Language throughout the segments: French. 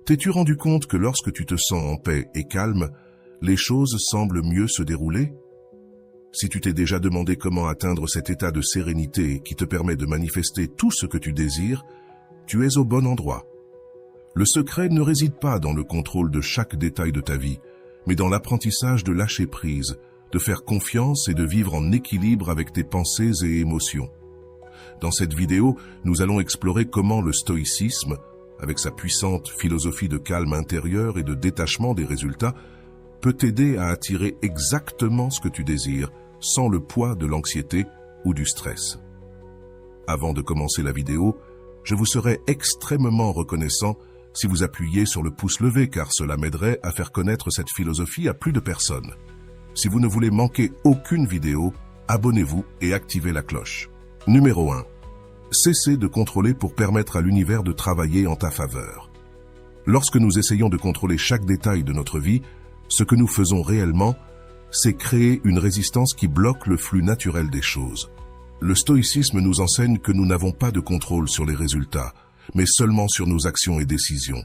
T'es-tu rendu compte que lorsque tu te sens en paix et calme, les choses semblent mieux se dérouler? Si tu t'es déjà demandé comment atteindre cet état de sérénité qui te permet de manifester tout ce que tu désires, tu es au bon endroit. Le secret ne réside pas dans le contrôle de chaque détail de ta vie, mais dans l'apprentissage de lâcher prise, de faire confiance et de vivre en équilibre avec tes pensées et émotions. Dans cette vidéo, nous allons explorer comment le stoïcisme, avec sa puissante philosophie de calme intérieur et de détachement des résultats, peut t'aider à attirer exactement ce que tu désires, sans le poids de l'anxiété ou du stress. Avant de commencer la vidéo, je vous serais extrêmement reconnaissant si vous appuyiez sur le pouce levé, car cela m'aiderait à faire connaître cette philosophie à plus de personnes. Si vous ne voulez manquer aucune vidéo, abonnez-vous et activez la cloche. Numéro 1. Cessez de contrôler pour permettre à l'univers de travailler en ta faveur. Lorsque nous essayons de contrôler chaque détail de notre vie, ce que nous faisons réellement, c'est créer une résistance qui bloque le flux naturel des choses. Le stoïcisme nous enseigne que nous n'avons pas de contrôle sur les résultats, mais seulement sur nos actions et décisions.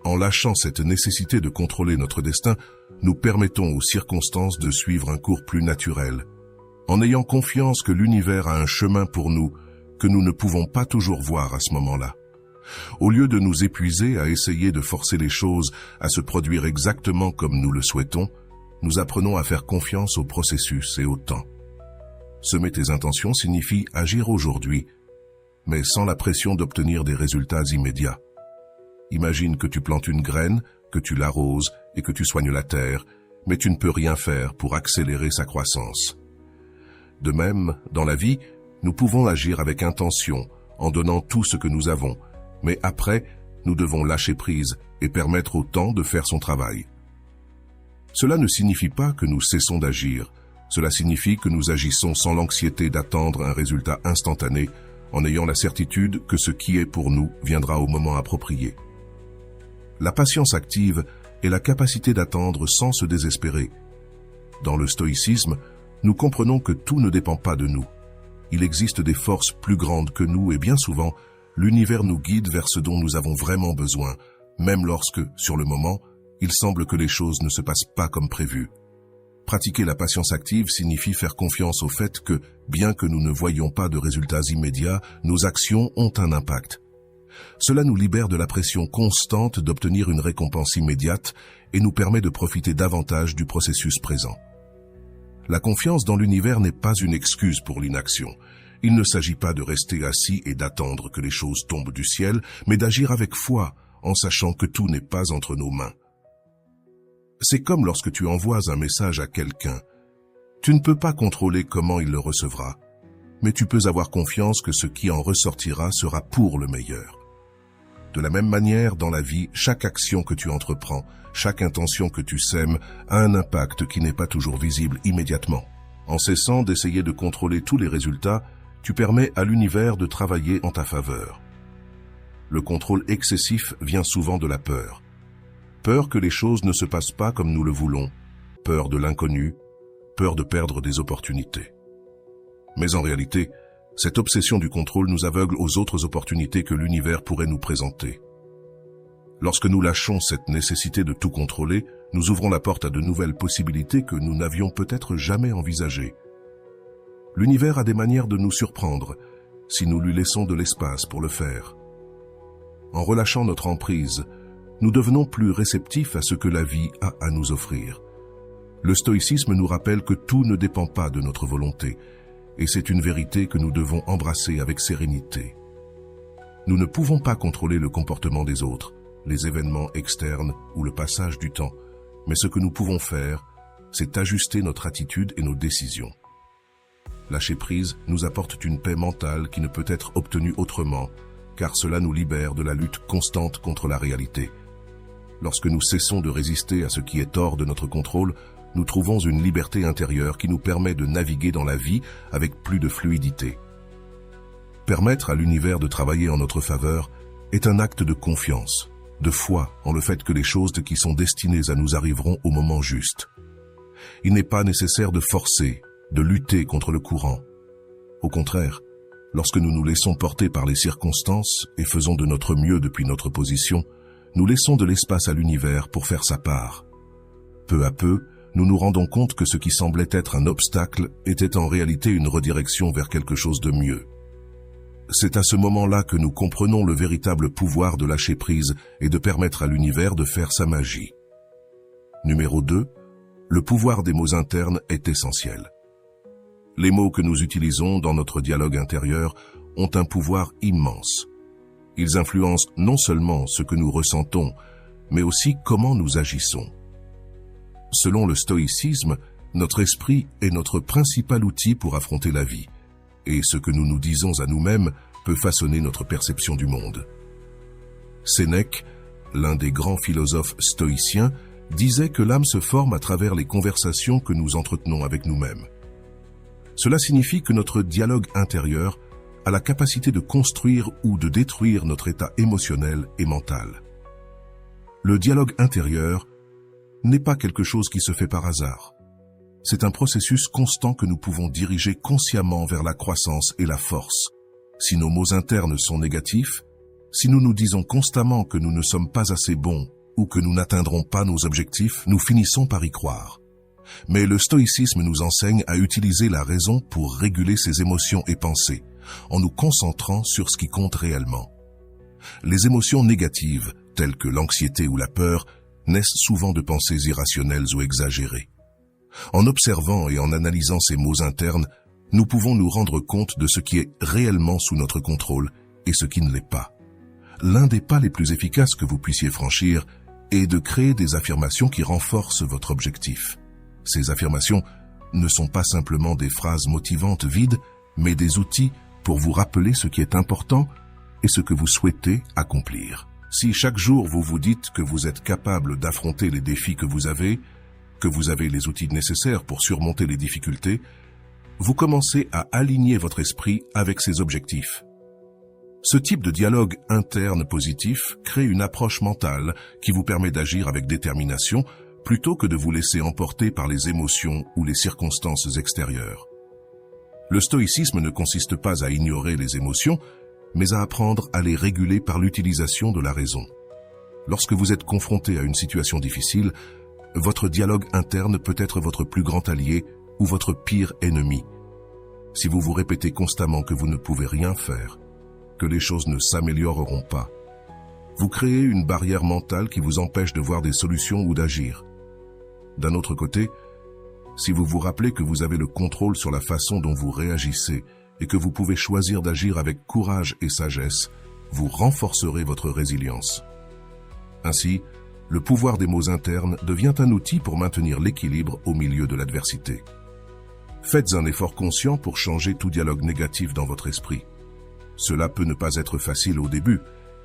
En lâchant cette nécessité de contrôler notre destin, nous permettons aux circonstances de suivre un cours plus naturel, en ayant confiance que l'univers a un chemin pour nous que nous ne pouvons pas toujours voir à ce moment-là. Au lieu de nous épuiser à essayer de forcer les choses à se produire exactement comme nous le souhaitons, nous apprenons à faire confiance au processus et au temps. Semer tes intentions signifie agir aujourd'hui, mais sans la pression d'obtenir des résultats immédiats. Imagine que tu plantes une graine, que tu l'arroses et que tu soignes la terre, mais tu ne peux rien faire pour accélérer sa croissance. De même, dans la vie, nous pouvons agir avec intention, en donnant tout ce que nous avons, mais après, nous devons lâcher prise et permettre au temps de faire son travail. Cela ne signifie pas que nous cessons d'agir, cela signifie que nous agissons sans l'anxiété d'attendre un résultat instantané, en ayant la certitude que ce qui est pour nous viendra au moment approprié. La patience active est la capacité d'attendre sans se désespérer. Dans le stoïcisme, nous comprenons que tout ne dépend pas de nous. Il existe des forces plus grandes que nous et bien souvent, l'univers nous guide vers ce dont nous avons vraiment besoin, même lorsque, sur le moment, il semble que les choses ne se passent pas comme prévu. Pratiquer la patience active signifie faire confiance au fait que, bien que nous ne voyions pas de résultats immédiats, nos actions ont un impact. Cela nous libère de la pression constante d'obtenir une récompense immédiate et nous permet de profiter davantage du processus présent. La confiance dans l'univers n'est pas une excuse pour l'inaction. Il ne s'agit pas de rester assis et d'attendre que les choses tombent du ciel, mais d'agir avec foi, en sachant que tout n'est pas entre nos mains. C'est comme lorsque tu envoies un message à quelqu'un. Tu ne peux pas contrôler comment il le recevra, mais tu peux avoir confiance que ce qui en ressortira sera pour le meilleur. De la même manière, dans la vie, chaque action que tu entreprends, chaque intention que tu sèmes a un impact qui n'est pas toujours visible immédiatement. En cessant d'essayer de contrôler tous les résultats, tu permets à l'univers de travailler en ta faveur. Le contrôle excessif vient souvent de la peur. Peur que les choses ne se passent pas comme nous le voulons, peur de l'inconnu, peur de perdre des opportunités. Mais en réalité, cette obsession du contrôle nous aveugle aux autres opportunités que l'univers pourrait nous présenter. Lorsque nous lâchons cette nécessité de tout contrôler, nous ouvrons la porte à de nouvelles possibilités que nous n'avions peut-être jamais envisagées. L'univers a des manières de nous surprendre, si nous lui laissons de l'espace pour le faire. En relâchant notre emprise, nous devenons plus réceptifs à ce que la vie a à nous offrir. Le stoïcisme nous rappelle que tout ne dépend pas de notre volonté, et c'est une vérité que nous devons embrasser avec sérénité. Nous ne pouvons pas contrôler le comportement des autres, les événements externes ou le passage du temps, mais ce que nous pouvons faire, c'est ajuster notre attitude et nos décisions. Lâcher prise nous apporte une paix mentale qui ne peut être obtenue autrement, car cela nous libère de la lutte constante contre la réalité. Lorsque nous cessons de résister à ce qui est hors de notre contrôle, nous trouvons une liberté intérieure qui nous permet de naviguer dans la vie avec plus de fluidité. Permettre à l'univers de travailler en notre faveur est un acte de confiance, de foi en le fait que les choses qui sont destinées à nous arriveront au moment juste. Il n'est pas nécessaire de forcer, de lutter contre le courant. Au contraire, lorsque nous nous laissons porter par les circonstances et faisons de notre mieux depuis notre position, nous laissons de l'espace à l'univers pour faire sa part. Peu à peu, nous nous rendons compte que ce qui semblait être un obstacle était en réalité une redirection vers quelque chose de mieux. C'est à ce moment-là que nous comprenons le véritable pouvoir de lâcher prise et de permettre à l'univers de faire sa magie. Numéro 2. Le pouvoir des mots internes est essentiel. Les mots que nous utilisons dans notre dialogue intérieur ont un pouvoir immense. Ils influencent non seulement ce que nous ressentons, mais aussi comment nous agissons. Selon le stoïcisme, notre esprit est notre principal outil pour affronter la vie, et ce que nous nous disons à nous-mêmes peut façonner notre perception du monde. Sénèque, l'un des grands philosophes stoïciens, disait que l'âme se forme à travers les conversations que nous entretenons avec nous-mêmes. Cela signifie que notre dialogue intérieur a la capacité de construire ou de détruire notre état émotionnel et mental. Le dialogue intérieur n'est pas quelque chose qui se fait par hasard. C'est un processus constant que nous pouvons diriger consciemment vers la croissance et la force. Si nos mots internes sont négatifs, si nous nous disons constamment que nous ne sommes pas assez bons ou que nous n'atteindrons pas nos objectifs, nous finissons par y croire. Mais le stoïcisme nous enseigne à utiliser la raison pour réguler ses émotions et pensées, en nous concentrant sur ce qui compte réellement. Les émotions négatives, telles que l'anxiété ou la peur, naissent souvent de pensées irrationnelles ou exagérées. En observant et en analysant ces mots internes, nous pouvons nous rendre compte de ce qui est réellement sous notre contrôle et ce qui ne l'est pas. L'un des pas les plus efficaces que vous puissiez franchir est de créer des affirmations qui renforcent votre objectif. Ces affirmations ne sont pas simplement des phrases motivantes vides, mais des outils pour vous rappeler ce qui est important et ce que vous souhaitez accomplir. Si chaque jour vous vous dites que vous êtes capable d'affronter les défis que vous avez les outils nécessaires pour surmonter les difficultés, vous commencez à aligner votre esprit avec ces objectifs. Ce type de dialogue interne positif crée une approche mentale qui vous permet d'agir avec détermination plutôt que de vous laisser emporter par les émotions ou les circonstances extérieures. Le stoïcisme ne consiste pas à ignorer les émotions, mais à apprendre à les réguler par l'utilisation de la raison. Lorsque vous êtes confronté à une situation difficile, votre dialogue interne peut être votre plus grand allié ou votre pire ennemi. Si vous vous répétez constamment que vous ne pouvez rien faire, que les choses ne s'amélioreront pas, vous créez une barrière mentale qui vous empêche de voir des solutions ou d'agir. D'un autre côté, si vous vous rappelez que vous avez le contrôle sur la façon dont vous réagissez et que vous pouvez choisir d'agir avec courage et sagesse, vous renforcerez votre résilience. Ainsi, le pouvoir des mots internes devient un outil pour maintenir l'équilibre au milieu de l'adversité. Faites un effort conscient pour changer tout dialogue négatif dans votre esprit. Cela peut ne pas être facile au début,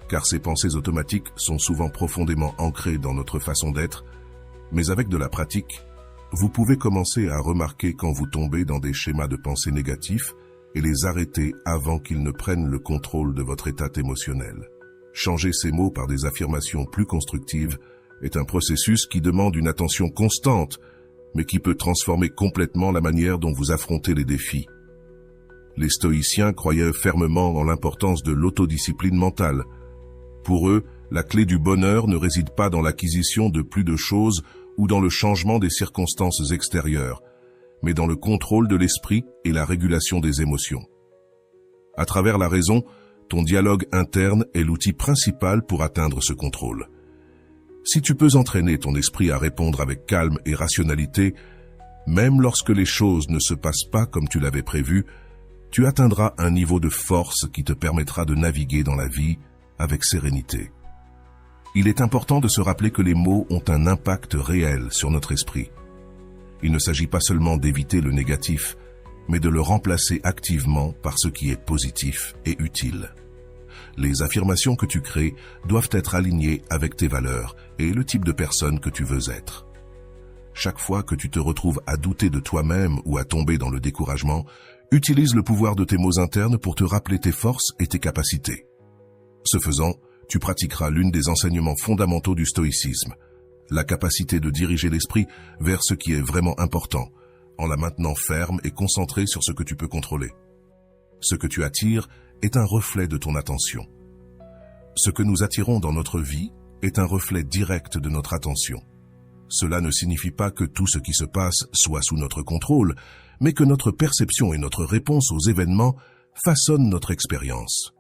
car ces pensées automatiques sont souvent profondément ancrées dans notre façon d'être, mais avec de la pratique, vous pouvez commencer à remarquer quand vous tombez dans des schémas de pensée négatifs et les arrêter avant qu'ils ne prennent le contrôle de votre état émotionnel. Changer ces mots par des affirmations plus constructives est un processus qui demande une attention constante, mais qui peut transformer complètement la manière dont vous affrontez les défis. Les stoïciens croyaient fermement en l'importance de l'autodiscipline mentale. Pour eux, la clé du bonheur ne réside pas dans l'acquisition de plus de choses ou dans le changement des circonstances extérieures, mais dans le contrôle de l'esprit et la régulation des émotions. À travers la raison, ton dialogue interne est l'outil principal pour atteindre ce contrôle. Si tu peux entraîner ton esprit à répondre avec calme et rationalité, même lorsque les choses ne se passent pas comme tu l'avais prévu, tu atteindras un niveau de force qui te permettra de naviguer dans la vie avec sérénité. Il est important de se rappeler que les mots ont un impact réel sur notre esprit. Il ne s'agit pas seulement d'éviter le négatif, mais de le remplacer activement par ce qui est positif et utile. Les affirmations que tu crées doivent être alignées avec tes valeurs et le type de personne que tu veux être. Chaque fois que tu te retrouves à douter de toi-même ou à tomber dans le découragement, utilise le pouvoir de tes mots internes pour te rappeler tes forces et tes capacités. Ce faisant, tu pratiqueras l'une des enseignements fondamentaux du stoïcisme, la capacité de diriger l'esprit vers ce qui est vraiment important, en la maintenant ferme et concentrée sur ce que tu peux contrôler. Ce que tu attires est un reflet de ton attention. Ce que nous attirons dans notre vie est un reflet direct de notre attention. Cela ne signifie pas que tout ce qui se passe soit sous notre contrôle, mais que notre perception et notre réponse aux événements façonnent notre expérience.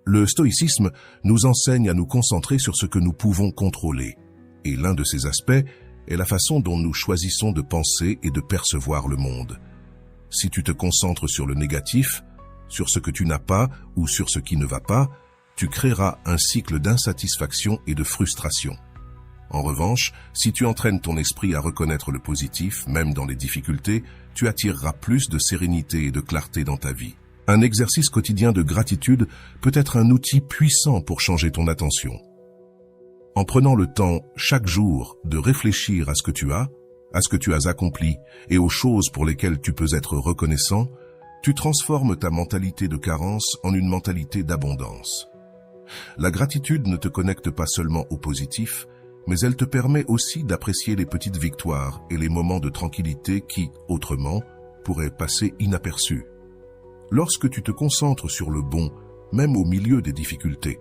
Le stoïcisme nous enseigne à nous concentrer sur ce que nous pouvons contrôler, et l'un de ces aspects est la façon dont nous choisissons de penser et de percevoir le monde. Si tu te concentres sur le négatif, sur ce que tu n'as pas ou sur ce qui ne va pas, tu créeras un cycle d'insatisfaction et de frustration. En revanche, si tu entraînes ton esprit à reconnaître le positif, même dans les difficultés, tu attireras plus de sérénité et de clarté dans ta vie. Un exercice quotidien de gratitude peut être un outil puissant pour changer ton attention. En prenant le temps, chaque jour, de réfléchir à ce que tu as accompli et aux choses pour lesquelles tu peux être reconnaissant, tu transformes ta mentalité de carence en une mentalité d'abondance. La gratitude ne te connecte pas seulement au positif, mais elle te permet aussi d'apprécier les petites victoires et les moments de tranquillité qui, autrement, pourraient passer inaperçus. Lorsque tu te concentres sur le bon, même au milieu des difficultés,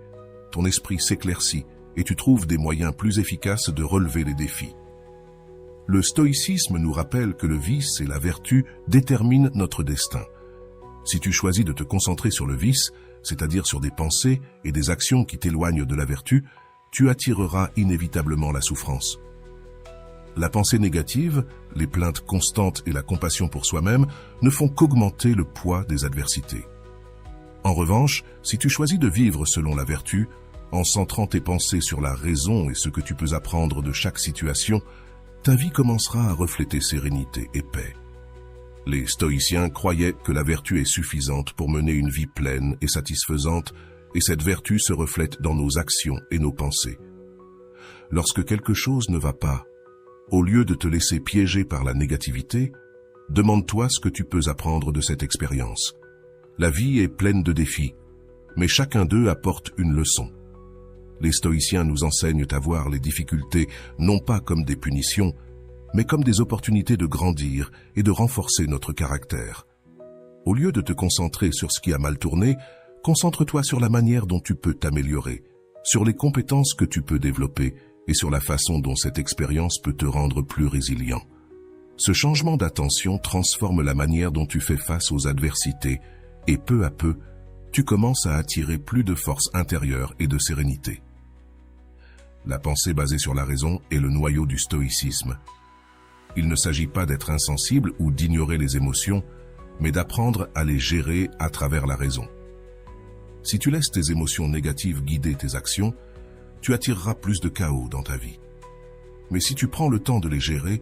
ton esprit s'éclaircit et tu trouves des moyens plus efficaces de relever les défis. Le stoïcisme nous rappelle que le vice et la vertu déterminent notre destin. Si tu choisis de te concentrer sur le vice, c'est-à-dire sur des pensées et des actions qui t'éloignent de la vertu, tu attireras inévitablement la souffrance. La pensée négative, les plaintes constantes et la compassion pour soi-même ne font qu'augmenter le poids des adversités. En revanche, si tu choisis de vivre selon la vertu, en centrant tes pensées sur la raison et ce que tu peux apprendre de chaque situation, ta vie commencera à refléter sérénité et paix. Les stoïciens croyaient que la vertu est suffisante pour mener une vie pleine et satisfaisante, et cette vertu se reflète dans nos actions et nos pensées. Lorsque quelque chose ne va pas, au lieu de te laisser piéger par la négativité, demande-toi ce que tu peux apprendre de cette expérience. La vie est pleine de défis, mais chacun d'eux apporte une leçon. Les stoïciens nous enseignent à voir les difficultés non pas comme des punitions, mais comme des opportunités de grandir et de renforcer notre caractère. Au lieu de te concentrer sur ce qui a mal tourné, concentre-toi sur la manière dont tu peux t'améliorer, sur les compétences que tu peux développer et sur la façon dont cette expérience peut te rendre plus résilient. Ce changement d'attention transforme la manière dont tu fais face aux adversités et peu à peu, tu commences à attirer plus de force intérieure et de sérénité. La pensée basée sur la raison est le noyau du stoïcisme. Il ne s'agit pas d'être insensible ou d'ignorer les émotions, mais d'apprendre à les gérer à travers la raison. Si tu laisses tes émotions négatives guider tes actions, tu attireras plus de chaos dans ta vie. Mais si tu prends le temps de les gérer,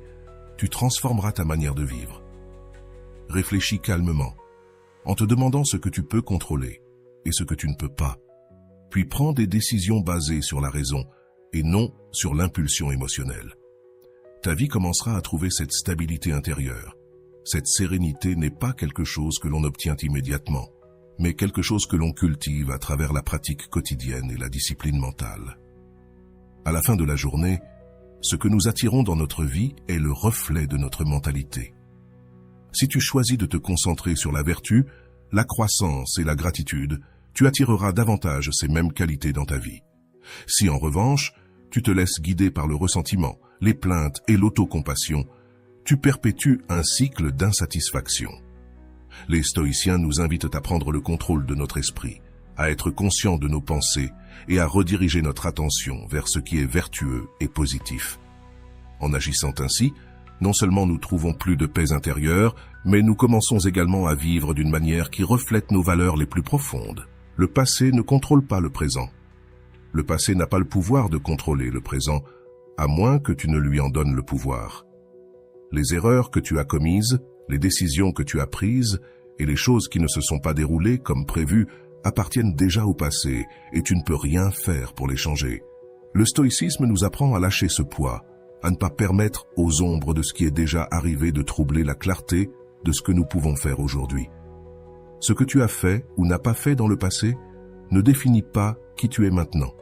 tu transformeras ta manière de vivre. Réfléchis calmement, en te demandant ce que tu peux contrôler et ce que tu ne peux pas. Puis prends des décisions basées sur la raison et non sur l'impulsion émotionnelle. Ta vie commencera à trouver cette stabilité intérieure. Cette sérénité n'est pas quelque chose que l'on obtient immédiatement, mais quelque chose que l'on cultive à travers la pratique quotidienne et la discipline mentale. À la fin de la journée, ce que nous attirons dans notre vie est le reflet de notre mentalité. Si tu choisis de te concentrer sur la vertu, la croissance et la gratitude, tu attireras davantage ces mêmes qualités dans ta vie. Si en revanche, tu te laisses guider par le ressentiment, les plaintes et l'autocompassion, tu perpétues un cycle d'insatisfaction. Les stoïciens nous invitent à prendre le contrôle de notre esprit, à être conscients de nos pensées et à rediriger notre attention vers ce qui est vertueux et positif. En agissant ainsi, non seulement nous trouvons plus de paix intérieure, mais nous commençons également à vivre d'une manière qui reflète nos valeurs les plus profondes. Le passé ne contrôle pas le présent. Le passé n'a pas le pouvoir de contrôler le présent, à moins que tu ne lui en donnes le pouvoir. Les erreurs que tu as commises, les décisions que tu as prises et les choses qui ne se sont pas déroulées comme prévu appartiennent déjà au passé et tu ne peux rien faire pour les changer. Le stoïcisme nous apprend à lâcher ce poids, à ne pas permettre aux ombres de ce qui est déjà arrivé de troubler la clarté de ce que nous pouvons faire aujourd'hui. Ce que tu as fait ou n'as pas fait dans le passé ne définit pas qui tu es maintenant.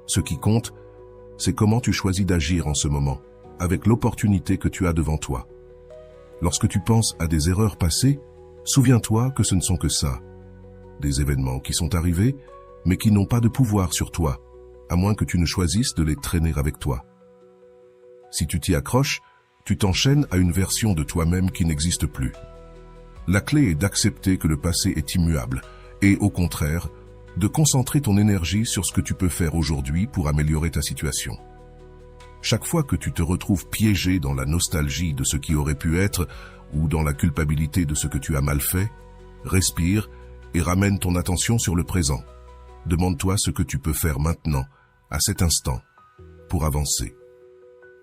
Ce qui compte, c'est comment tu choisis d'agir en ce moment, avec l'opportunité que tu as devant toi. Lorsque tu penses à des erreurs passées, souviens-toi que ce ne sont que ça, des événements qui sont arrivés, mais qui n'ont pas de pouvoir sur toi, à moins que tu ne choisisses de les traîner avec toi. Si tu t'y accroches, tu t'enchaînes à une version de toi-même qui n'existe plus. La clé est d'accepter que le passé est immuable et, au contraire, de concentrer ton énergie sur ce que tu peux faire aujourd'hui pour améliorer ta situation. Chaque fois que tu te retrouves piégé dans la nostalgie de ce qui aurait pu être ou dans la culpabilité de ce que tu as mal fait, respire et ramène ton attention sur le présent. Demande-toi ce que tu peux faire maintenant, à cet instant, pour avancer.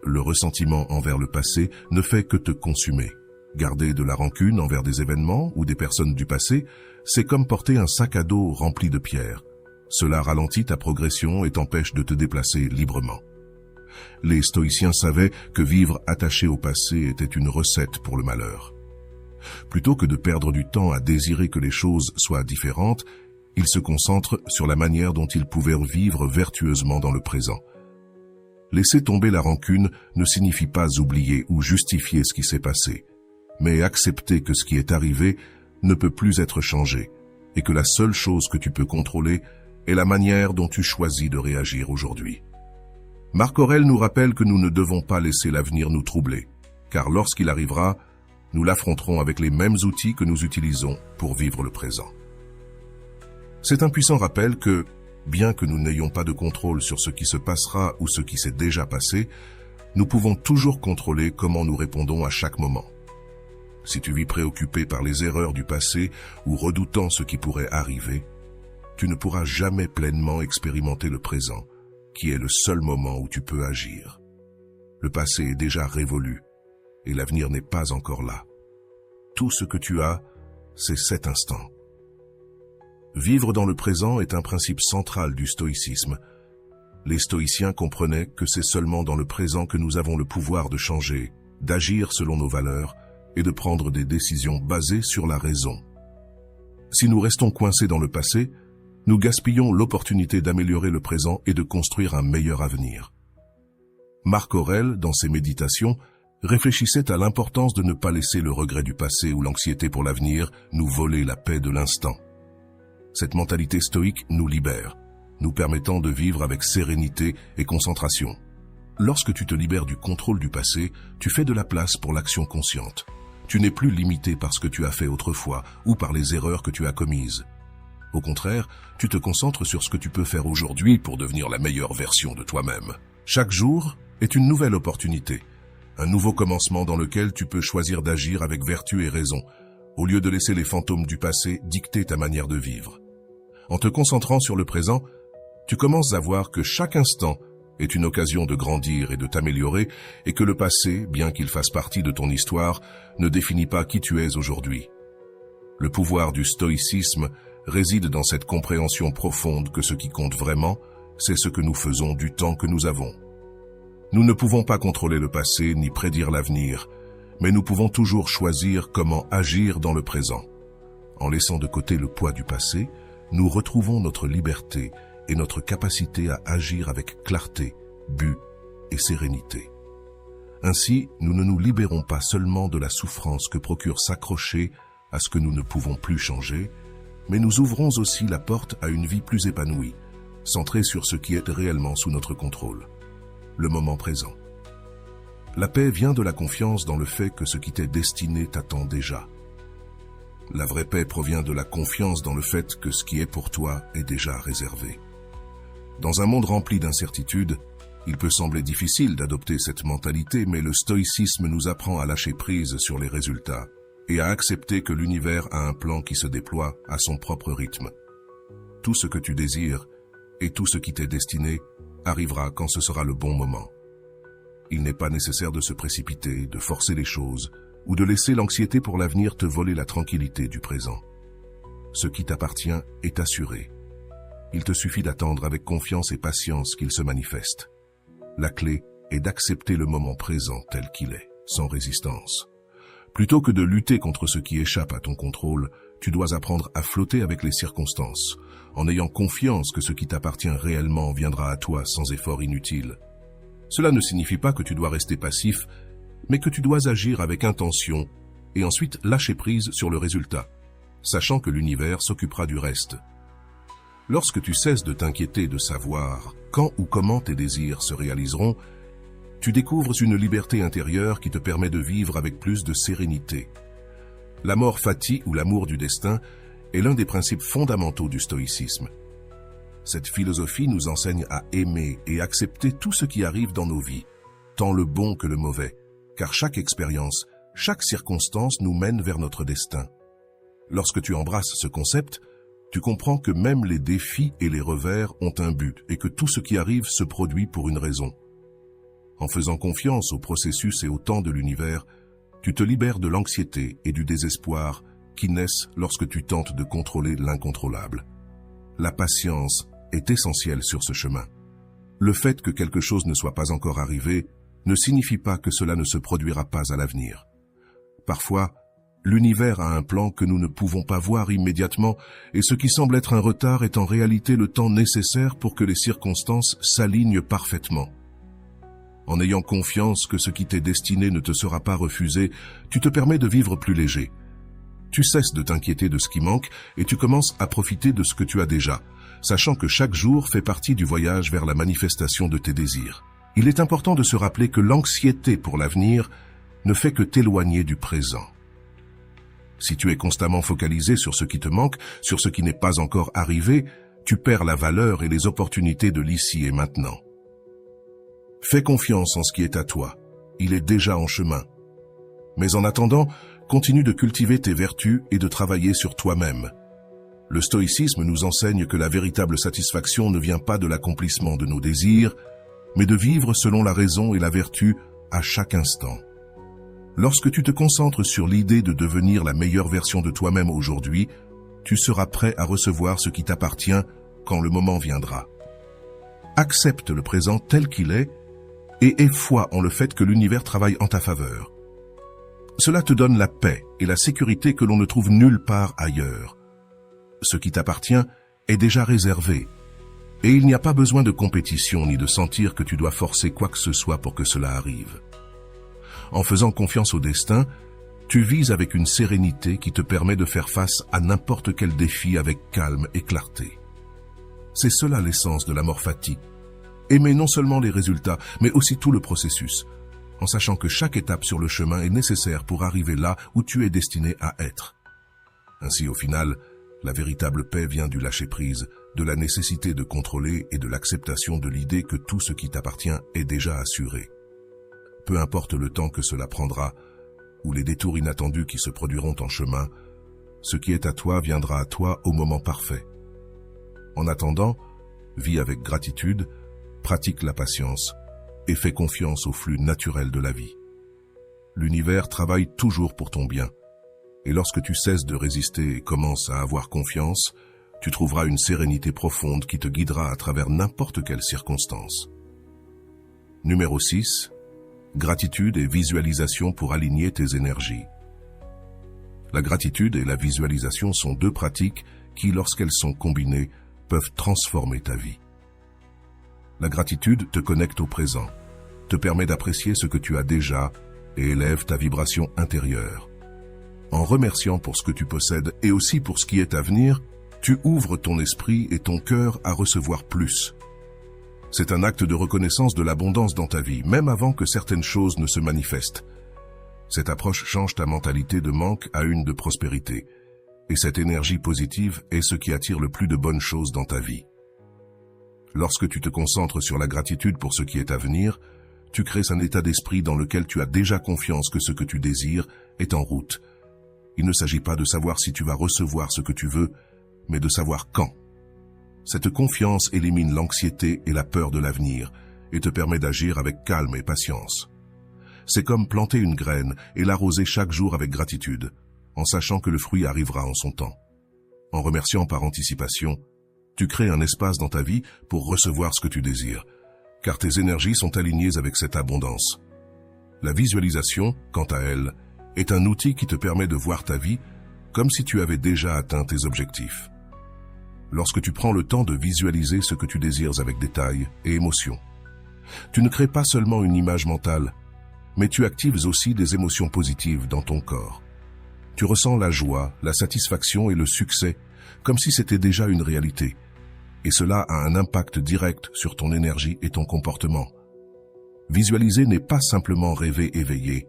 Le ressentiment envers le passé ne fait que te consumer. Garder de la rancune envers des événements ou des personnes du passé, c'est comme porter un sac à dos rempli de pierres. Cela ralentit ta progression et t'empêche de te déplacer librement. Les stoïciens savaient que vivre attaché au passé était une recette pour le malheur. Plutôt que de perdre du temps à désirer que les choses soient différentes, ils se concentrent sur la manière dont ils pouvaient vivre vertueusement dans le présent. Laisser tomber la rancune ne signifie pas oublier ou justifier ce qui s'est passé, mais accepter que ce qui est arrivé ne peut plus être changé et que la seule chose que tu peux contrôler est la manière dont tu choisis de réagir aujourd'hui. Marc Aurèle nous rappelle que nous ne devons pas laisser l'avenir nous troubler, car lorsqu'il arrivera, nous l'affronterons avec les mêmes outils que nous utilisons pour vivre le présent. C'est un puissant rappel que, bien que nous n'ayons pas de contrôle sur ce qui se passera ou ce qui s'est déjà passé, nous pouvons toujours contrôler comment nous répondons à chaque moment. Si tu vis préoccupé par les erreurs du passé ou redoutant ce qui pourrait arriver, tu ne pourras jamais pleinement expérimenter le présent, qui est le seul moment où tu peux agir. Le passé est déjà révolu et l'avenir n'est pas encore là. Tout ce que tu as, c'est cet instant. Vivre dans le présent est un principe central du stoïcisme. Les stoïciens comprenaient que c'est seulement dans le présent que nous avons le pouvoir de changer, d'agir selon nos valeurs et de prendre des décisions basées sur la raison. Si nous restons coincés dans le passé, nous gaspillons l'opportunité d'améliorer le présent et de construire un meilleur avenir. Marc Aurèle, dans ses méditations, réfléchissait à l'importance de ne pas laisser le regret du passé ou l'anxiété pour l'avenir nous voler la paix de l'instant. Cette mentalité stoïque nous libère, nous permettant de vivre avec sérénité et concentration. Lorsque tu te libères du contrôle du passé, tu fais de la place pour l'action consciente. Tu n'es plus limité par ce que tu as fait autrefois ou par les erreurs que tu as commises. Au contraire, tu te concentres sur ce que tu peux faire aujourd'hui pour devenir la meilleure version de toi-même. Chaque jour est une nouvelle opportunité, un nouveau commencement dans lequel tu peux choisir d'agir avec vertu et raison, au lieu de laisser les fantômes du passé dicter ta manière de vivre. En te concentrant sur le présent, tu commences à voir que chaque instant est une occasion de grandir et de t'améliorer, et que le passé, bien qu'il fasse partie de ton histoire, ne définit pas qui tu es aujourd'hui. Le pouvoir du stoïcisme réside dans cette compréhension profonde que ce qui compte vraiment, c'est ce que nous faisons du temps que nous avons. Nous ne pouvons pas contrôler le passé ni prédire l'avenir, mais nous pouvons toujours choisir comment agir dans le présent. En laissant de côté le poids du passé, nous retrouvons notre liberté et notre capacité à agir avec clarté, but et sérénité. Ainsi, nous ne nous libérons pas seulement de la souffrance que procure s'accrocher à ce que nous ne pouvons plus changer, mais nous ouvrons aussi la porte à une vie plus épanouie, centrée sur ce qui est réellement sous notre contrôle, le moment présent. La paix vient de la confiance dans le fait que ce qui t'est destiné t'attend déjà. La vraie paix provient de la confiance dans le fait que ce qui est pour toi est déjà réservé. Dans un monde rempli d'incertitudes, il peut sembler difficile d'adopter cette mentalité, mais le stoïcisme nous apprend à lâcher prise sur les résultats et à accepter que l'univers a un plan qui se déploie à son propre rythme. Tout ce que tu désires et tout ce qui t'est destiné arrivera quand ce sera le bon moment. Il n'est pas nécessaire de se précipiter, de forcer les choses ou de laisser l'anxiété pour l'avenir te voler la tranquillité du présent. Ce qui t'appartient est assuré. Il te suffit d'attendre avec confiance et patience qu'il se manifeste. La clé est d'accepter le moment présent tel qu'il est, sans résistance. Plutôt que de lutter contre ce qui échappe à ton contrôle, tu dois apprendre à flotter avec les circonstances, en ayant confiance que ce qui t'appartient réellement viendra à toi sans effort inutile. Cela ne signifie pas que tu dois rester passif, mais que tu dois agir avec intention et ensuite lâcher prise sur le résultat, sachant que l'univers s'occupera du reste. Lorsque tu cesses de t'inquiéter de savoir quand ou comment tes désirs se réaliseront, tu découvres une liberté intérieure qui te permet de vivre avec plus de sérénité. L'amor fati ou l'amour du destin est l'un des principes fondamentaux du stoïcisme. Cette philosophie nous enseigne à aimer et accepter tout ce qui arrive dans nos vies, tant le bon que le mauvais, car chaque expérience, chaque circonstance nous mène vers notre destin. Lorsque tu embrasses ce concept, tu comprends que même les défis et les revers ont un but et que tout ce qui arrive se produit pour une raison. En faisant confiance au processus et au temps de l'univers, tu te libères de l'anxiété et du désespoir qui naissent lorsque tu tentes de contrôler l'incontrôlable. La patience est essentielle sur ce chemin. Le fait que quelque chose ne soit pas encore arrivé ne signifie pas que cela ne se produira pas à l'avenir. Parfois, l'univers a un plan que nous ne pouvons pas voir immédiatement et ce qui semble être un retard est en réalité le temps nécessaire pour que les circonstances s'alignent parfaitement. En ayant confiance que ce qui t'est destiné ne te sera pas refusé, tu te permets de vivre plus léger. Tu cesses de t'inquiéter de ce qui manque et tu commences à profiter de ce que tu as déjà, sachant que chaque jour fait partie du voyage vers la manifestation de tes désirs. Il est important de se rappeler que l'anxiété pour l'avenir ne fait que t'éloigner du présent. Si tu es constamment focalisé sur ce qui te manque, sur ce qui n'est pas encore arrivé, tu perds la valeur et les opportunités de l'ici et maintenant. Fais confiance en ce qui est à toi. Il est déjà en chemin. Mais en attendant, continue de cultiver tes vertus et de travailler sur toi-même. Le stoïcisme nous enseigne que la véritable satisfaction ne vient pas de l'accomplissement de nos désirs, mais de vivre selon la raison et la vertu à chaque instant. Lorsque tu te concentres sur l'idée de devenir la meilleure version de toi-même aujourd'hui, tu seras prêt à recevoir ce qui t'appartient quand le moment viendra. Accepte le présent tel qu'il est et aie foi en le fait que l'univers travaille en ta faveur. Cela te donne la paix et la sécurité que l'on ne trouve nulle part ailleurs. Ce qui t'appartient est déjà réservé, et il n'y a pas besoin de compétition ni de sentir que tu dois forcer quoi que ce soit pour que cela arrive. En faisant confiance au destin, tu vis avec une sérénité qui te permet de faire face à n'importe quel défi avec calme et clarté. C'est cela l'essence de l'amor fati. Aimer non seulement les résultats, mais aussi tout le processus, en sachant que chaque étape sur le chemin est nécessaire pour arriver là où tu es destiné à être. Ainsi, au final, la véritable paix vient du lâcher-prise, de la nécessité de contrôler et de l'acceptation de l'idée que tout ce qui t'appartient est déjà assuré. Peu importe le temps que cela prendra, ou les détours inattendus qui se produiront en chemin, ce qui est à toi viendra à toi au moment parfait. En attendant, vis avec gratitude, pratique la patience et fais confiance au flux naturel de la vie. L'univers travaille toujours pour ton bien, et lorsque tu cesses de résister et commences à avoir confiance, tu trouveras une sérénité profonde qui te guidera à travers n'importe quelle circonstance. Numéro 6. Gratitude et visualisation pour aligner tes énergies. La gratitude et la visualisation sont deux pratiques qui, lorsqu'elles sont combinées, peuvent transformer ta vie. La gratitude te connecte au présent, te permet d'apprécier ce que tu as déjà et élève ta vibration intérieure. En remerciant pour ce que tu possèdes et aussi pour ce qui est à venir, tu ouvres ton esprit et ton cœur à recevoir plus. C'est un acte de reconnaissance de l'abondance dans ta vie, même avant que certaines choses ne se manifestent. Cette approche change ta mentalité de manque à une de prospérité, et cette énergie positive est ce qui attire le plus de bonnes choses dans ta vie. Lorsque tu te concentres sur la gratitude pour ce qui est à venir, tu crées un état d'esprit dans lequel tu as déjà confiance que ce que tu désires est en route. Il ne s'agit pas de savoir si tu vas recevoir ce que tu veux, mais de savoir quand. Cette confiance élimine l'anxiété et la peur de l'avenir et te permet d'agir avec calme et patience. C'est comme planter une graine et l'arroser chaque jour avec gratitude, en sachant que le fruit arrivera en son temps. En remerciant par anticipation, tu crées un espace dans ta vie pour recevoir ce que tu désires, car tes énergies sont alignées avec cette abondance. La visualisation, quant à elle, est un outil qui te permet de voir ta vie comme si tu avais déjà atteint tes objectifs. Lorsque tu prends le temps de visualiser ce que tu désires avec détail et émotion, tu ne crées pas seulement une image mentale, mais tu actives aussi des émotions positives dans ton corps. Tu ressens la joie, la satisfaction et le succès, comme si c'était déjà une réalité. et cela a un impact direct sur ton énergie et ton comportement. Visualiser n'est pas simplement rêver éveillé,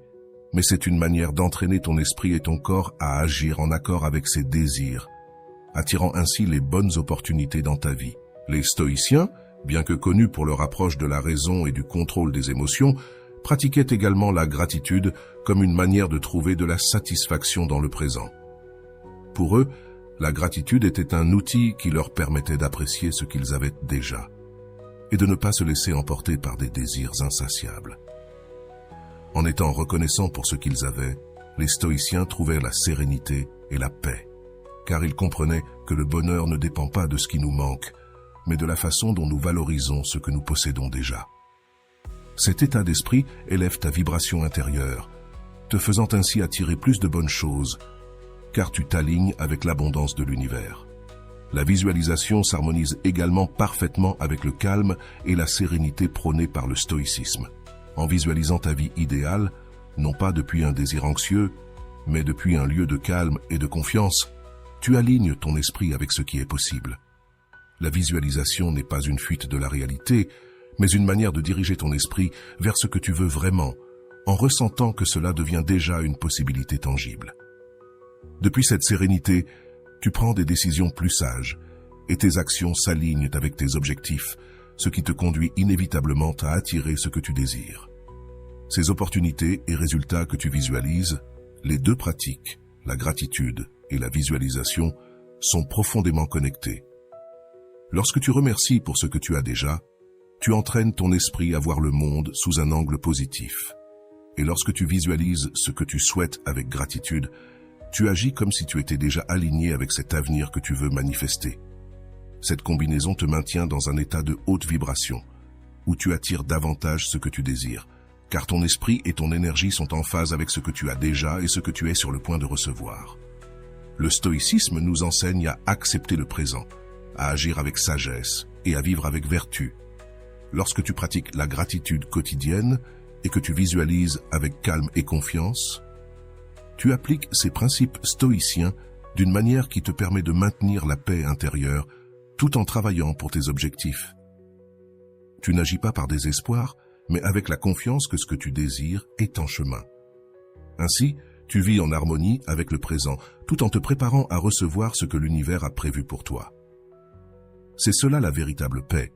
mais c'est une manière d'entraîner ton esprit et ton corps à agir en accord avec ses désirs, attirant ainsi les bonnes opportunités dans ta vie. Les stoïciens, bien que connus pour leur approche de la raison et du contrôle des émotions, pratiquaient également la gratitude comme une manière de trouver de la satisfaction dans le présent. Pour eux, la gratitude était un outil qui leur permettait d'apprécier ce qu'ils avaient déjà et de ne pas se laisser emporter par des désirs insatiables. En étant reconnaissants pour ce qu'ils avaient, les stoïciens trouvaient la sérénité et la paix, car ils comprenaient que le bonheur ne dépend pas de ce qui nous manque, mais de la façon dont nous valorisons ce que nous possédons déjà. Cet état d'esprit élève ta vibration intérieure, te faisant ainsi attirer plus de bonnes choses, car tu t'alignes avec l'abondance de l'univers. La visualisation s'harmonise également parfaitement avec le calme et la sérénité prônée par le stoïcisme. En visualisant ta vie idéale, non pas depuis un désir anxieux, mais depuis un lieu de calme et de confiance, tu alignes ton esprit avec ce qui est possible. La visualisation n'est pas une fuite de la réalité, mais une manière de diriger ton esprit vers ce que tu veux vraiment, en ressentant que cela devient déjà une possibilité tangible. Depuis cette sérénité, tu prends des décisions plus sages, et tes actions s'alignent avec tes objectifs, ce qui te conduit inévitablement à attirer ce que tu désires. Ces opportunités et résultats que tu visualises, les deux pratiques, la gratitude et la visualisation, sont profondément connectés. Lorsque tu remercies pour ce que tu as déjà, tu entraînes ton esprit à voir le monde sous un angle positif. Et lorsque tu visualises ce que tu souhaites avec gratitude, tu agis comme si tu étais déjà aligné avec cet avenir que tu veux manifester. Cette combinaison te maintient dans un état de haute vibration, où tu attires davantage ce que tu désires, car ton esprit et ton énergie sont en phase avec ce que tu as déjà et ce que tu es sur le point de recevoir. Le stoïcisme nous enseigne à accepter le présent, à agir avec sagesse et à vivre avec vertu. Lorsque tu pratiques la gratitude quotidienne et que tu visualises avec calme et confiance, tu appliques ces principes stoïciens d'une manière qui te permet de maintenir la paix intérieure tout en travaillant pour tes objectifs. Tu n'agis pas par désespoir, mais avec la confiance que ce que tu désires est en chemin. Ainsi, tu vis en harmonie avec le présent, tout en te préparant à recevoir ce que l'univers a prévu pour toi. C'est cela la véritable paix.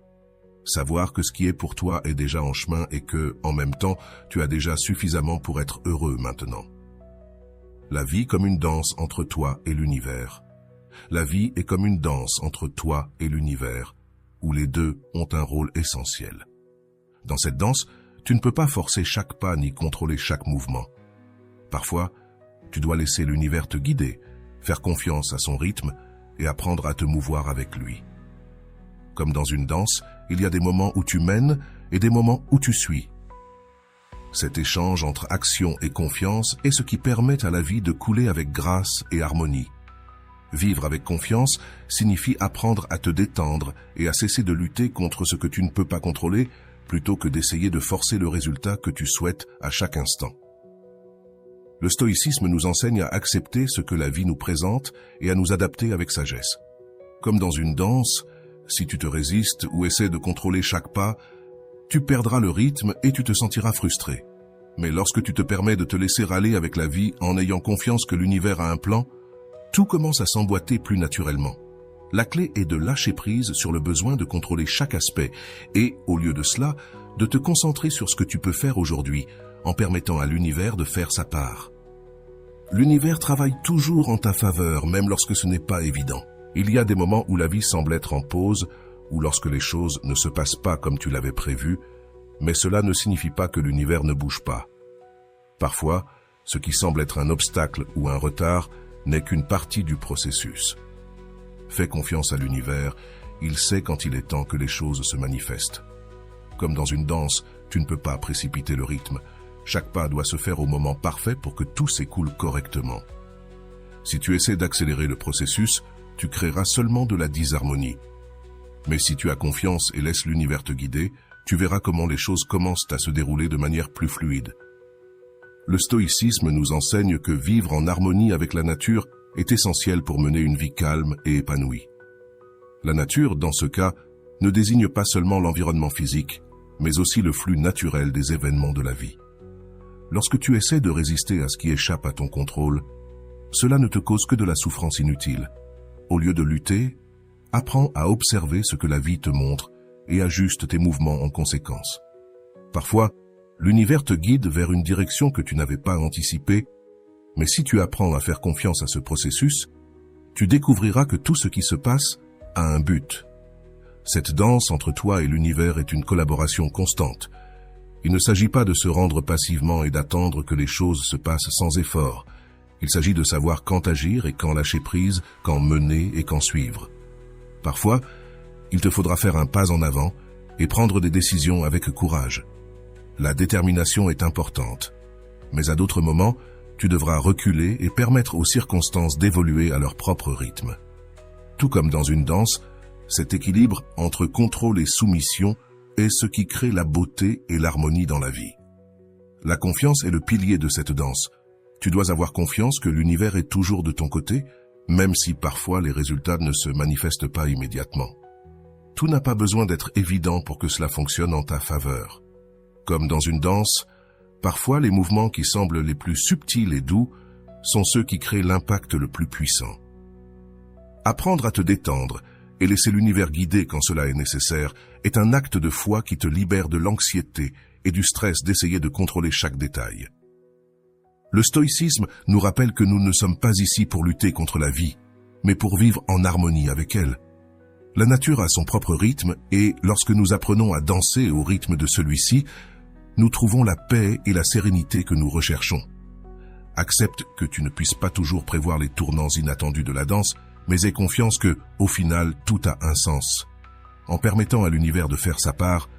Savoir que ce qui est pour toi est déjà en chemin et que, en même temps, tu as déjà suffisamment pour être heureux maintenant. La vie comme une danse entre toi et l'univers. La vie est comme une danse entre toi et l'univers, où les deux ont un rôle essentiel. Dans cette danse, tu ne peux pas forcer chaque pas ni contrôler chaque mouvement. Parfois, tu dois laisser l'univers te guider, faire confiance à son rythme et apprendre à te mouvoir avec lui. Comme dans une danse, il y a des moments où tu mènes et des moments où tu suis. Cet échange entre action et confiance est ce qui permet à la vie de couler avec grâce et harmonie. Vivre avec confiance signifie apprendre à te détendre et à cesser de lutter contre ce que tu ne peux pas contrôler, plutôt que d'essayer de forcer le résultat que tu souhaites à chaque instant. Le stoïcisme nous enseigne à accepter ce que la vie nous présente et à nous adapter avec sagesse. Comme dans une danse, si tu te résistes ou essaies de contrôler chaque pas, tu perdras le rythme et tu te sentiras frustré. Mais lorsque tu te permets de te laisser aller avec la vie en ayant confiance que l'univers a un plan, tout commence à s'emboîter plus naturellement. La clé est de lâcher prise sur le besoin de contrôler chaque aspect et, au lieu de cela, de te concentrer sur ce que tu peux faire aujourd'hui, en permettant à l'univers de faire sa part. L'univers travaille toujours en ta faveur, même lorsque ce n'est pas évident. Il y a des moments où la vie semble être en pause, ou lorsque les choses ne se passent pas comme tu l'avais prévu, mais cela ne signifie pas que l'univers ne bouge pas. Parfois, ce qui semble être un obstacle ou un retard n'est qu'une partie du processus. Fais confiance à l'univers, il sait quand il est temps que les choses se manifestent. Comme dans une danse, tu ne peux pas précipiter le rythme. Chaque pas doit se faire au moment parfait pour que tout s'écoule correctement. Si tu essaies d'accélérer le processus, tu créeras seulement de la disharmonie. Mais si tu as confiance et laisses l'univers te guider, tu verras comment les choses commencent à se dérouler de manière plus fluide. Le stoïcisme nous enseigne que vivre en harmonie avec la nature est essentiel pour mener une vie calme et épanouie. La nature, dans ce cas, ne désigne pas seulement l'environnement physique, mais aussi le flux naturel des événements de la vie. Lorsque tu essaies de résister à ce qui échappe à ton contrôle, cela ne te cause que de la souffrance inutile. Au lieu de lutter, apprends à observer ce que la vie te montre et ajuste tes mouvements en conséquence. Parfois, l'univers te guide vers une direction que tu n'avais pas anticipée, mais si tu apprends à faire confiance à ce processus, tu découvriras que tout ce qui se passe a un but. Cette danse entre toi et l'univers est une collaboration constante. Il ne s'agit pas de se rendre passivement et d'attendre que les choses se passent sans effort. Il s'agit de savoir quand agir et quand lâcher prise, quand mener et quand suivre. Parfois, il te faudra faire un pas en avant et prendre des décisions avec courage. La détermination est importante, mais à d'autres moments, tu devras reculer et permettre aux circonstances d'évoluer à leur propre rythme. Tout comme dans une danse, cet équilibre entre contrôle et soumission est ce qui crée la beauté et l'harmonie dans la vie. La confiance est le pilier de cette danse. Tu dois avoir confiance que l'univers est toujours de ton côté, même si parfois les résultats ne se manifestent pas immédiatement. Tout n'a pas besoin d'être évident pour que cela fonctionne en ta faveur. Comme dans une danse, parfois les mouvements qui semblent les plus subtils et doux sont ceux qui créent l'impact le plus puissant. Apprendre à te détendre et laisser l'univers guider quand cela est nécessaire est un acte de foi qui te libère de l'anxiété et du stress d'essayer de contrôler chaque détail. Le stoïcisme nous rappelle que nous ne sommes pas ici pour lutter contre la vie, mais pour vivre en harmonie avec elle. La nature a son propre rythme et lorsque nous apprenons à danser au rythme de celui-ci, nous trouvons la paix et la sérénité que nous recherchons. Accepte que tu ne puisses pas toujours prévoir les tournants inattendus de la danse, mais aie confiance que, au final, tout a un sens. En permettant à l'univers de faire sa part,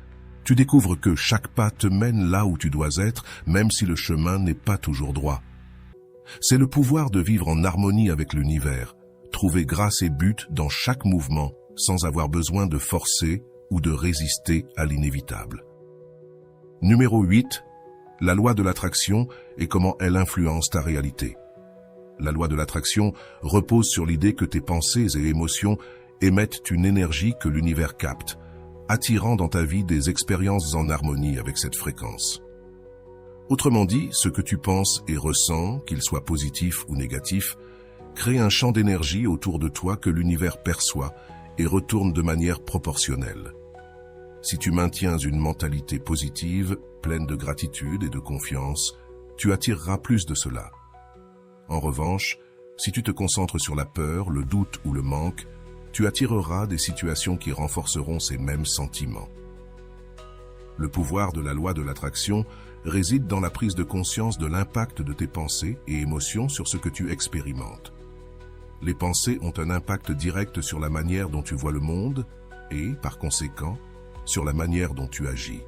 tu découvres que chaque pas te mène là où tu dois être, même si le chemin n'est pas toujours droit. C'est le pouvoir de vivre en harmonie avec l'univers, trouver grâce et but dans chaque mouvement, sans avoir besoin de forcer ou de résister à l'inévitable. Numéro 8. La loi de l'attraction et comment elle influence ta réalité. La loi de l'attraction repose sur l'idée que tes pensées et émotions émettent une énergie que l'univers capte, attirant dans ta vie des expériences en harmonie avec cette fréquence. Autrement dit, ce que tu penses et ressens, qu'il soit positif ou négatif, crée un champ d'énergie autour de toi que l'univers perçoit et retourne de manière proportionnelle. Si tu maintiens une mentalité positive, pleine de gratitude et de confiance, tu attireras plus de cela. En revanche, si tu te concentres sur la peur, le doute ou le manque, tu attireras des situations qui renforceront ces mêmes sentiments. Le pouvoir de la loi de l'attraction réside dans la prise de conscience de l'impact de tes pensées et émotions sur ce que tu expérimentes. Les pensées ont un impact direct sur la manière dont tu vois le monde et, par conséquent, sur la manière dont tu agis.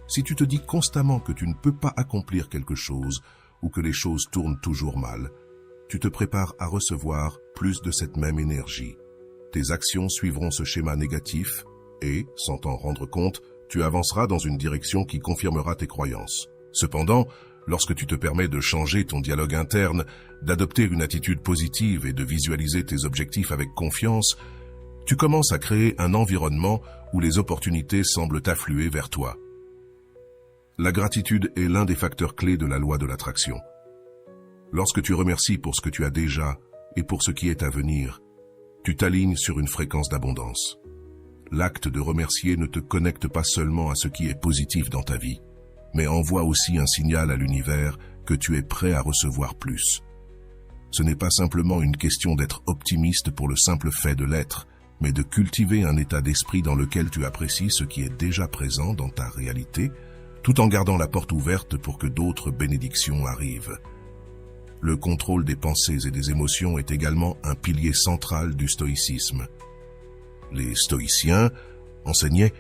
Si tu te dis constamment que tu ne peux pas accomplir quelque chose ou que les choses tournent toujours mal, tu te prépares à recevoir plus de cette même énergie. Tes actions suivront ce schéma négatif et, sans t'en rendre compte, tu avanceras dans une direction qui confirmera tes croyances. Cependant, lorsque tu te permets de changer ton dialogue interne, d'adopter une attitude positive et de visualiser tes objectifs avec confiance, tu commences à créer un environnement où les opportunités semblent affluer vers toi. La gratitude est l'un des facteurs clés de la loi de l'attraction. Lorsque tu remercies pour ce que tu as déjà et pour ce qui est à venir, tu t'alignes sur une fréquence d'abondance. L'acte de remercier ne te connecte pas seulement à ce qui est positif dans ta vie, mais envoie aussi un signal à l'univers que tu es prêt à recevoir plus. Ce n'est pas simplement une question d'être optimiste pour le simple fait de l'être, mais de cultiver un état d'esprit dans lequel tu apprécies ce qui est déjà présent dans ta réalité, tout en gardant la porte ouverte pour que d'autres bénédictions arrivent. Le contrôle des pensées et des émotions est également un pilier central du stoïcisme. Les stoïciens enseignaient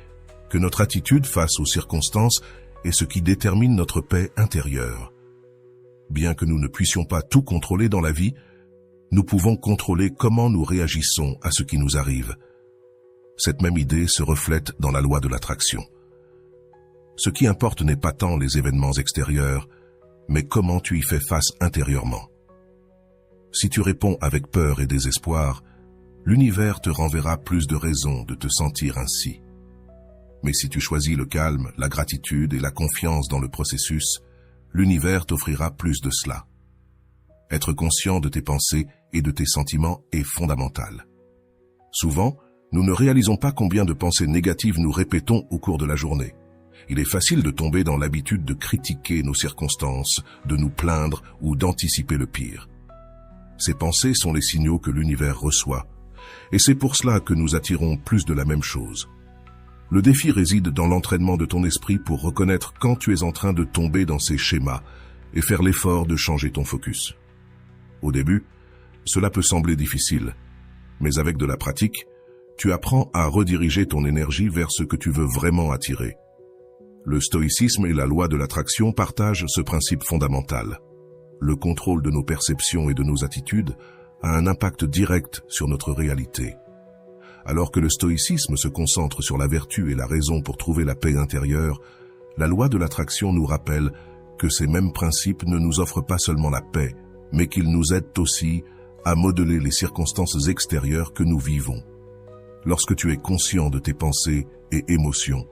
que notre attitude face aux circonstances est ce qui détermine notre paix intérieure. Bien que nous ne puissions pas tout contrôler dans la vie, nous pouvons contrôler comment nous réagissons à ce qui nous arrive. Cette même idée se reflète dans la loi de l'attraction. Ce qui importe n'est pas tant les événements extérieurs, mais comment tu y fais face intérieurement. Si tu réponds avec peur et désespoir, l'univers te renverra plus de raisons de te sentir ainsi. Mais si tu choisis le calme, la gratitude et la confiance dans le processus, l'univers t'offrira plus de cela. Être conscient de tes pensées et de tes sentiments est fondamental. Souvent, nous ne réalisons pas combien de pensées négatives nous répétons au cours de la journée. Il est facile de tomber dans l'habitude de critiquer nos circonstances, de nous plaindre ou d'anticiper le pire. Ces pensées sont les signaux que l'univers reçoit, et c'est pour cela que nous attirons plus de la même chose. Le défi réside dans l'entraînement de ton esprit pour reconnaître quand tu es en train de tomber dans ces schémas et faire l'effort de changer ton focus. Au début, cela peut sembler difficile, mais avec de la pratique, tu apprends à rediriger ton énergie vers ce que tu veux vraiment attirer. Le stoïcisme et la loi de l'attraction partagent ce principe fondamental. Le contrôle de nos perceptions et de nos attitudes a un impact direct sur notre réalité. Alors que le stoïcisme se concentre sur la vertu et la raison pour trouver la paix intérieure, la loi de l'attraction nous rappelle que ces mêmes principes ne nous offrent pas seulement la paix, mais qu'ils nous aident aussi à modeler les circonstances extérieures que nous vivons. Lorsque tu es conscient de tes pensées et émotions,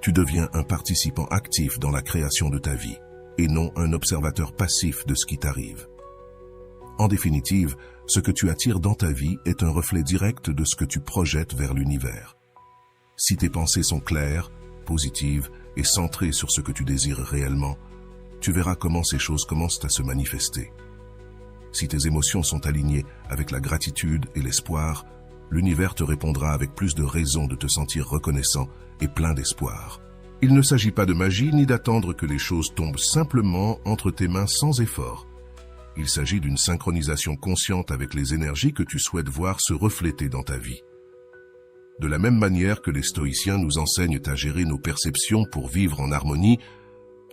tu deviens un participant actif dans la création de ta vie, et non un observateur passif de ce qui t'arrive. En définitive, ce que tu attires dans ta vie est un reflet direct de ce que tu projettes vers l'univers. Si tes pensées sont claires, positives et centrées sur ce que tu désires réellement, tu verras comment ces choses commencent à se manifester. Si tes émotions sont alignées avec la gratitude et l'espoir, l'univers te répondra avec plus de raisons de te sentir reconnaissant et plein d'espoir. Il ne s'agit pas de magie ni d'attendre que les choses tombent simplement entre tes mains sans effort. Il s'agit d'une synchronisation consciente avec les énergies que tu souhaites voir se refléter dans ta vie. De la même manière que les stoïciens nous enseignent à gérer nos perceptions pour vivre en harmonie,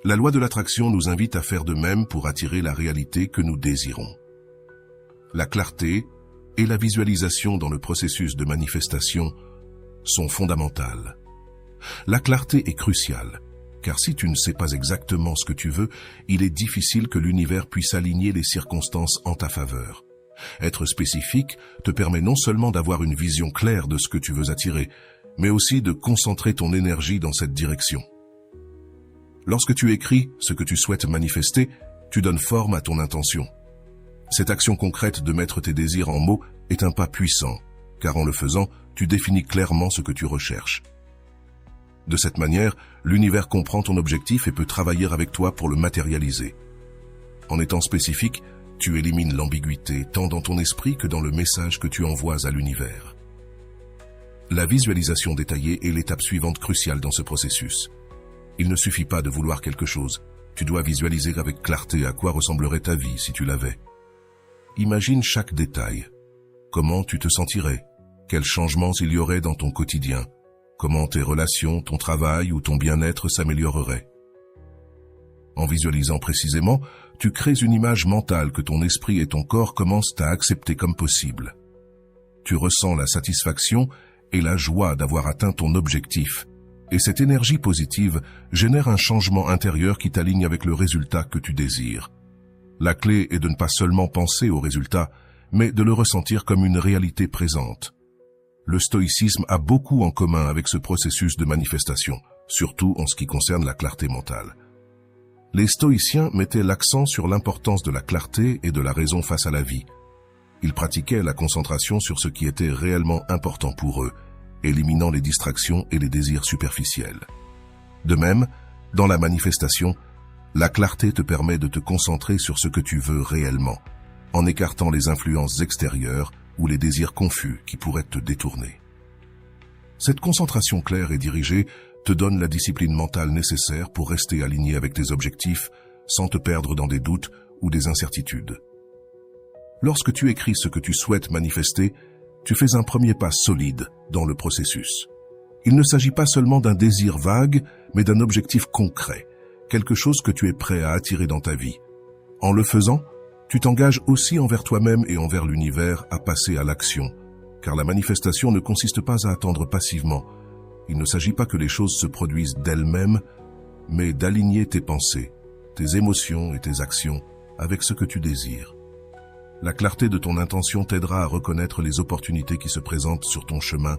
la loi de l'attraction nous invite à faire de même pour attirer la réalité que nous désirons. La clarté et la visualisation dans le processus de manifestation sont fondamentales. La clarté est cruciale, car si tu ne sais pas exactement ce que tu veux, il est difficile que l'univers puisse aligner les circonstances en ta faveur. Être spécifique te permet non seulement d'avoir une vision claire de ce que tu veux attirer, mais aussi de concentrer ton énergie dans cette direction. Lorsque tu écris ce que tu souhaites manifester, tu donnes forme à ton intention. Cette action concrète de mettre tes désirs en mots est un pas puissant, car en le faisant, tu définis clairement ce que tu recherches. De cette manière, l'univers comprend ton objectif et peut travailler avec toi pour le matérialiser. En étant spécifique, tu élimines l'ambiguïté tant dans ton esprit que dans le message que tu envoies à l'univers. La visualisation détaillée est l'étape suivante cruciale dans ce processus. Il ne suffit pas de vouloir quelque chose, tu dois visualiser avec clarté à quoi ressemblerait ta vie si tu l'avais. Imagine chaque détail. Comment tu te sentirais? Quels changements il y aurait dans ton quotidien? Comment tes relations, ton travail ou ton bien-être s'amélioreraient? En visualisant précisément, tu crées une image mentale que ton esprit et ton corps commencent à accepter comme possible. Tu ressens la satisfaction et la joie d'avoir atteint ton objectif, et cette énergie positive génère un changement intérieur qui t'aligne avec le résultat que tu désires. La clé est de ne pas seulement penser au résultat, mais de le ressentir comme une réalité présente. Le stoïcisme a beaucoup en commun avec ce processus de manifestation, surtout en ce qui concerne la clarté mentale. Les stoïciens mettaient l'accent sur l'importance de la clarté et de la raison face à la vie. Ils pratiquaient la concentration sur ce qui était réellement important pour eux, éliminant les distractions et les désirs superficiels. De même, dans la manifestation, la clarté te permet de te concentrer sur ce que tu veux réellement, en écartant les influences extérieures ou les désirs confus qui pourraient te détourner. Cette concentration claire et dirigée te donne la discipline mentale nécessaire pour rester aligné avec tes objectifs sans te perdre dans des doutes ou des incertitudes. Lorsque tu écris ce que tu souhaites manifester, tu fais un premier pas solide dans le processus. Il ne s'agit pas seulement d'un désir vague, mais d'un objectif concret, quelque chose que tu es prêt à attirer dans ta vie. En le faisant, tu t'engages aussi envers toi-même et envers l'univers à passer à l'action, car la manifestation ne consiste pas à attendre passivement. Il ne s'agit pas que les choses se produisent d'elles-mêmes, mais d'aligner tes pensées, tes émotions et tes actions avec ce que tu désires. La clarté de ton intention t'aidera à reconnaître les opportunités qui se présentent sur ton chemin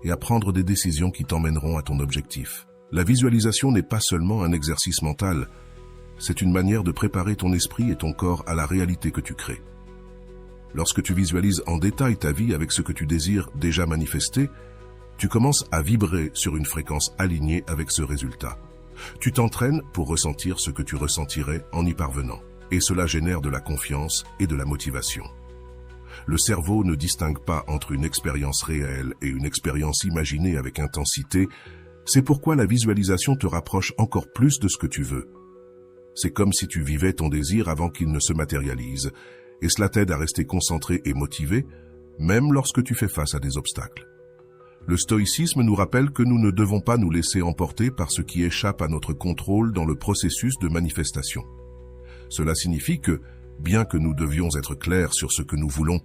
et à prendre des décisions qui t'emmèneront à ton objectif. La visualisation n'est pas seulement un exercice mental, c'est une manière de préparer ton esprit et ton corps à la réalité que tu crées. Lorsque tu visualises en détail ta vie avec ce que tu désires déjà manifester, tu commences à vibrer sur une fréquence alignée avec ce résultat. Tu t'entraînes pour ressentir ce que tu ressentirais en y parvenant. Et cela génère de la confiance et de la motivation. Le cerveau ne distingue pas entre une expérience réelle et une expérience imaginée avec intensité. C'est pourquoi la visualisation te rapproche encore plus de ce que tu veux. C'est comme si tu vivais ton désir avant qu'il ne se matérialise, et cela t'aide à rester concentré et motivé, même lorsque tu fais face à des obstacles. Le stoïcisme nous rappelle que nous ne devons pas nous laisser emporter par ce qui échappe à notre contrôle dans le processus de manifestation. Cela signifie que, bien que nous devions être clairs sur ce que nous voulons,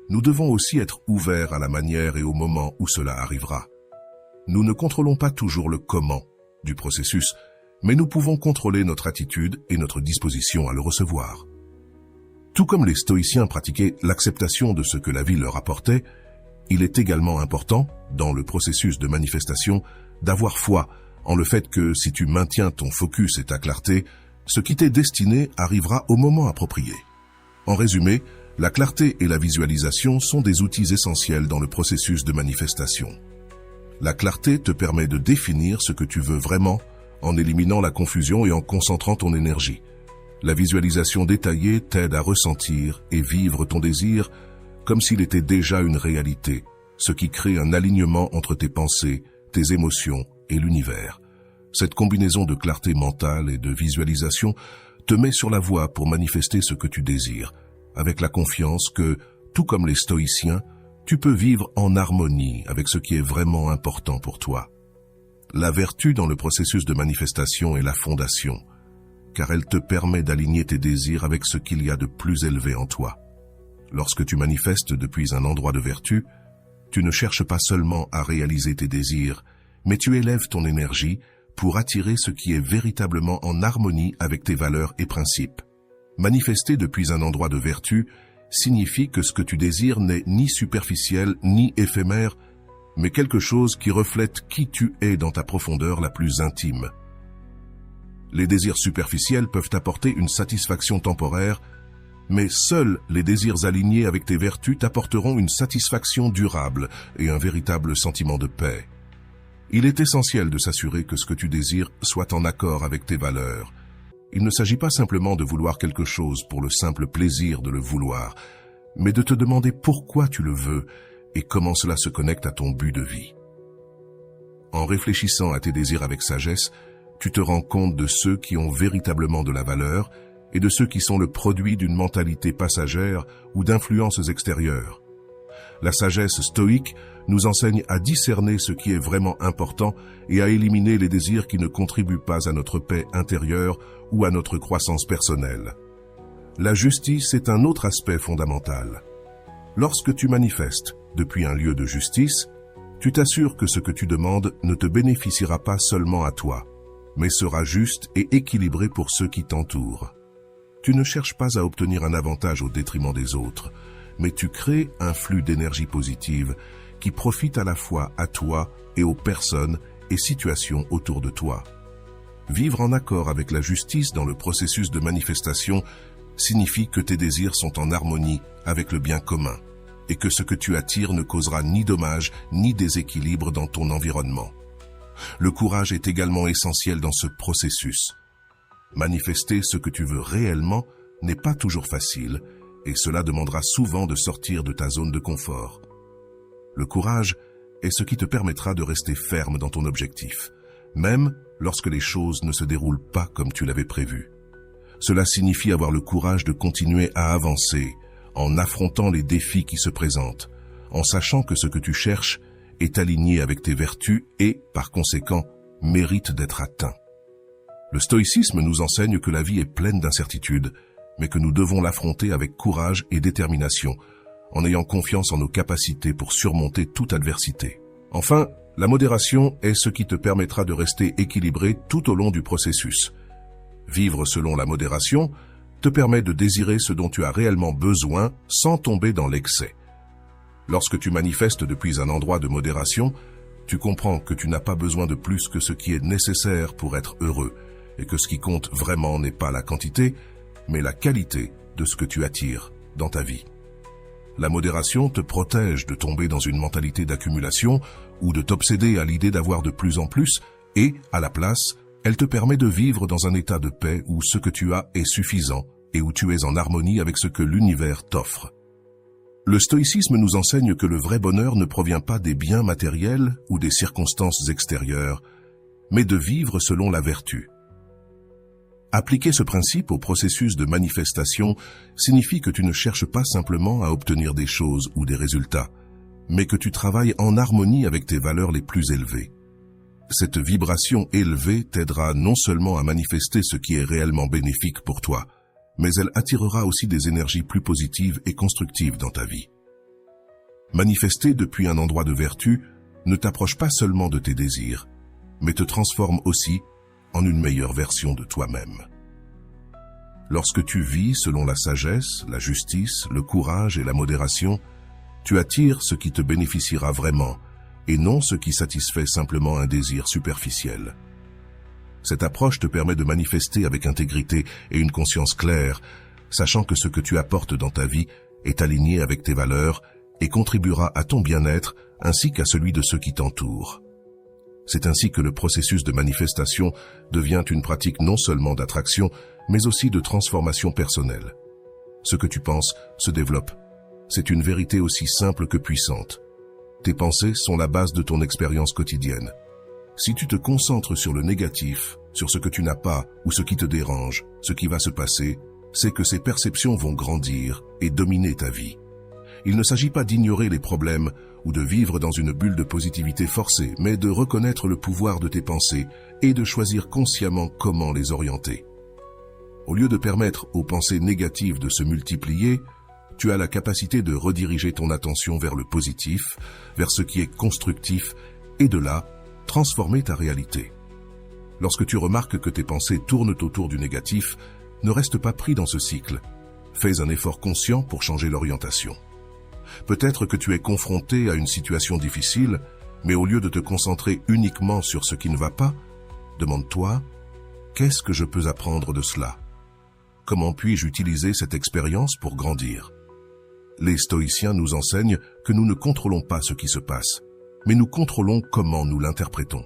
nous devons aussi être ouverts à la manière et au moment où cela arrivera. Nous ne contrôlons pas toujours le comment du processus, mais nous pouvons contrôler notre attitude et notre disposition à le recevoir. Tout comme les stoïciens pratiquaient l'acceptation de ce que la vie leur apportait, il est également important, dans le processus de manifestation, d'avoir foi en le fait que si tu maintiens ton focus et ta clarté, ce qui t'est destiné arrivera au moment approprié. En résumé, la clarté et la visualisation sont des outils essentiels dans le processus de manifestation. La clarté te permet de définir ce que tu veux vraiment en éliminant la confusion et en concentrant ton énergie. La visualisation détaillée t'aide à ressentir et vivre ton désir comme s'il était déjà une réalité, ce qui crée un alignement entre tes pensées, tes émotions et l'univers. Cette combinaison de clarté mentale et de visualisation te met sur la voie pour manifester ce que tu désires, avec la confiance que, tout comme les stoïciens, tu peux vivre en harmonie avec ce qui est vraiment important pour toi. La vertu dans le processus de manifestation est la fondation, car elle te permet d'aligner tes désirs avec ce qu'il y a de plus élevé en toi. Lorsque tu manifestes depuis un endroit de vertu, tu ne cherches pas seulement à réaliser tes désirs, mais tu élèves ton énergie pour attirer ce qui est véritablement en harmonie avec tes valeurs et principes. Manifester depuis un endroit de vertu signifie que ce que tu désires n'est ni superficiel ni éphémère, mais quelque chose qui reflète qui tu es dans ta profondeur la plus intime. Les désirs superficiels peuvent apporter une satisfaction temporaire, mais seuls les désirs alignés avec tes vertus t'apporteront une satisfaction durable et un véritable sentiment de paix. Il est essentiel de s'assurer que ce que tu désires soit en accord avec tes valeurs. Il ne s'agit pas simplement de vouloir quelque chose pour le simple plaisir de le vouloir, mais de te demander pourquoi tu le veux et comment cela se connecte à ton but de vie. En réfléchissant à tes désirs avec sagesse, tu te rends compte de ceux qui ont véritablement de la valeur et de ceux qui sont le produit d'une mentalité passagère ou d'influences extérieures. La sagesse stoïque nous enseigne à discerner ce qui est vraiment important et à éliminer les désirs qui ne contribuent pas à notre paix intérieure ou à notre croissance personnelle. La justice est un autre aspect fondamental. Lorsque tu manifestes depuis un lieu de justice, tu t'assures que ce que tu demandes ne te bénéficiera pas seulement à toi, mais sera juste et équilibré pour ceux qui t'entourent. Tu ne cherches pas à obtenir un avantage au détriment des autres, mais tu crées un flux d'énergie positive qui profite à la fois à toi et aux personnes et situations autour de toi. Vivre en accord avec la justice dans le processus de manifestation signifie que tes désirs sont en harmonie avec le bien commun et que ce que tu attires ne causera ni dommage ni déséquilibre dans ton environnement. Le courage est également essentiel dans ce processus. Manifester ce que tu veux réellement n'est pas toujours facile et cela demandera souvent de sortir de ta zone de confort. Le courage est ce qui te permettra de rester ferme dans ton objectif, même lorsque les choses ne se déroulent pas comme tu l'avais prévu. Cela signifie avoir le courage de continuer à avancer en affrontant les défis qui se présentent, en sachant que ce que tu cherches est aligné avec tes vertus et, par conséquent, mérite d'être atteint. Le stoïcisme nous enseigne que la vie est pleine d'incertitudes, mais que nous devons l'affronter avec courage et détermination, en ayant confiance en nos capacités pour surmonter toute adversité. Enfin, la modération est ce qui te permettra de rester équilibré tout au long du processus. Vivre selon la modération te permet de désirer ce dont tu as réellement besoin sans tomber dans l'excès. Lorsque tu manifestes depuis un endroit de modération, tu comprends que tu n'as pas besoin de plus que ce qui est nécessaire pour être heureux et que ce qui compte vraiment n'est pas la quantité, mais la qualité de ce que tu attires dans ta vie. La modération te protège de tomber dans une mentalité d'accumulation ou de t'obséder à l'idée d'avoir de plus en plus et, à la place, elle te permet de vivre dans un état de paix où ce que tu as est suffisant et où tu es en harmonie avec ce que l'univers t'offre. Le stoïcisme nous enseigne que le vrai bonheur ne provient pas des biens matériels ou des circonstances extérieures, mais de vivre selon la vertu. Appliquer ce principe au processus de manifestation signifie que tu ne cherches pas simplement à obtenir des choses ou des résultats, mais que tu travailles en harmonie avec tes valeurs les plus élevées. Cette vibration élevée t'aidera non seulement à manifester ce qui est réellement bénéfique pour toi, mais elle attirera aussi des énergies plus positives et constructives dans ta vie. Manifester depuis un endroit de vertu ne t'approche pas seulement de tes désirs, mais te transforme aussi en une meilleure version de toi-même. Lorsque tu vis selon la sagesse, la justice, le courage et la modération, tu attires ce qui te bénéficiera vraiment et non ce qui satisfait simplement un désir superficiel. Cette approche te permet de manifester avec intégrité et une conscience claire, sachant que ce que tu apportes dans ta vie est aligné avec tes valeurs et contribuera à ton bien-être ainsi qu'à celui de ceux qui t'entourent. C'est ainsi que le processus de manifestation devient une pratique non seulement d'attraction, mais aussi de transformation personnelle. Ce que tu penses se développe. C'est une vérité aussi simple que puissante. Tes pensées sont la base de ton expérience quotidienne. Si tu te concentres sur le négatif, sur ce que tu n'as pas ou ce qui te dérange, ce qui va se passer, c'est que ces perceptions vont grandir et dominer ta vie. Il ne s'agit pas d'ignorer les problèmes ou de vivre dans une bulle de positivité forcée, mais de reconnaître le pouvoir de tes pensées et de choisir consciemment comment les orienter. Au lieu de permettre aux pensées négatives de se multiplier, tu as la capacité de rediriger ton attention vers le positif, vers ce qui est constructif, et de là, transformer ta réalité. Lorsque tu remarques que tes pensées tournent autour du négatif, ne reste pas pris dans ce cycle. Fais un effort conscient pour changer l'orientation. Peut-être que tu es confronté à une situation difficile, mais au lieu de te concentrer uniquement sur ce qui ne va pas, demande-toi, qu'est-ce que je peux apprendre de cela? Comment puis-je utiliser cette expérience pour grandir? Les stoïciens nous enseignent que nous ne contrôlons pas ce qui se passe, mais nous contrôlons comment nous l'interprétons.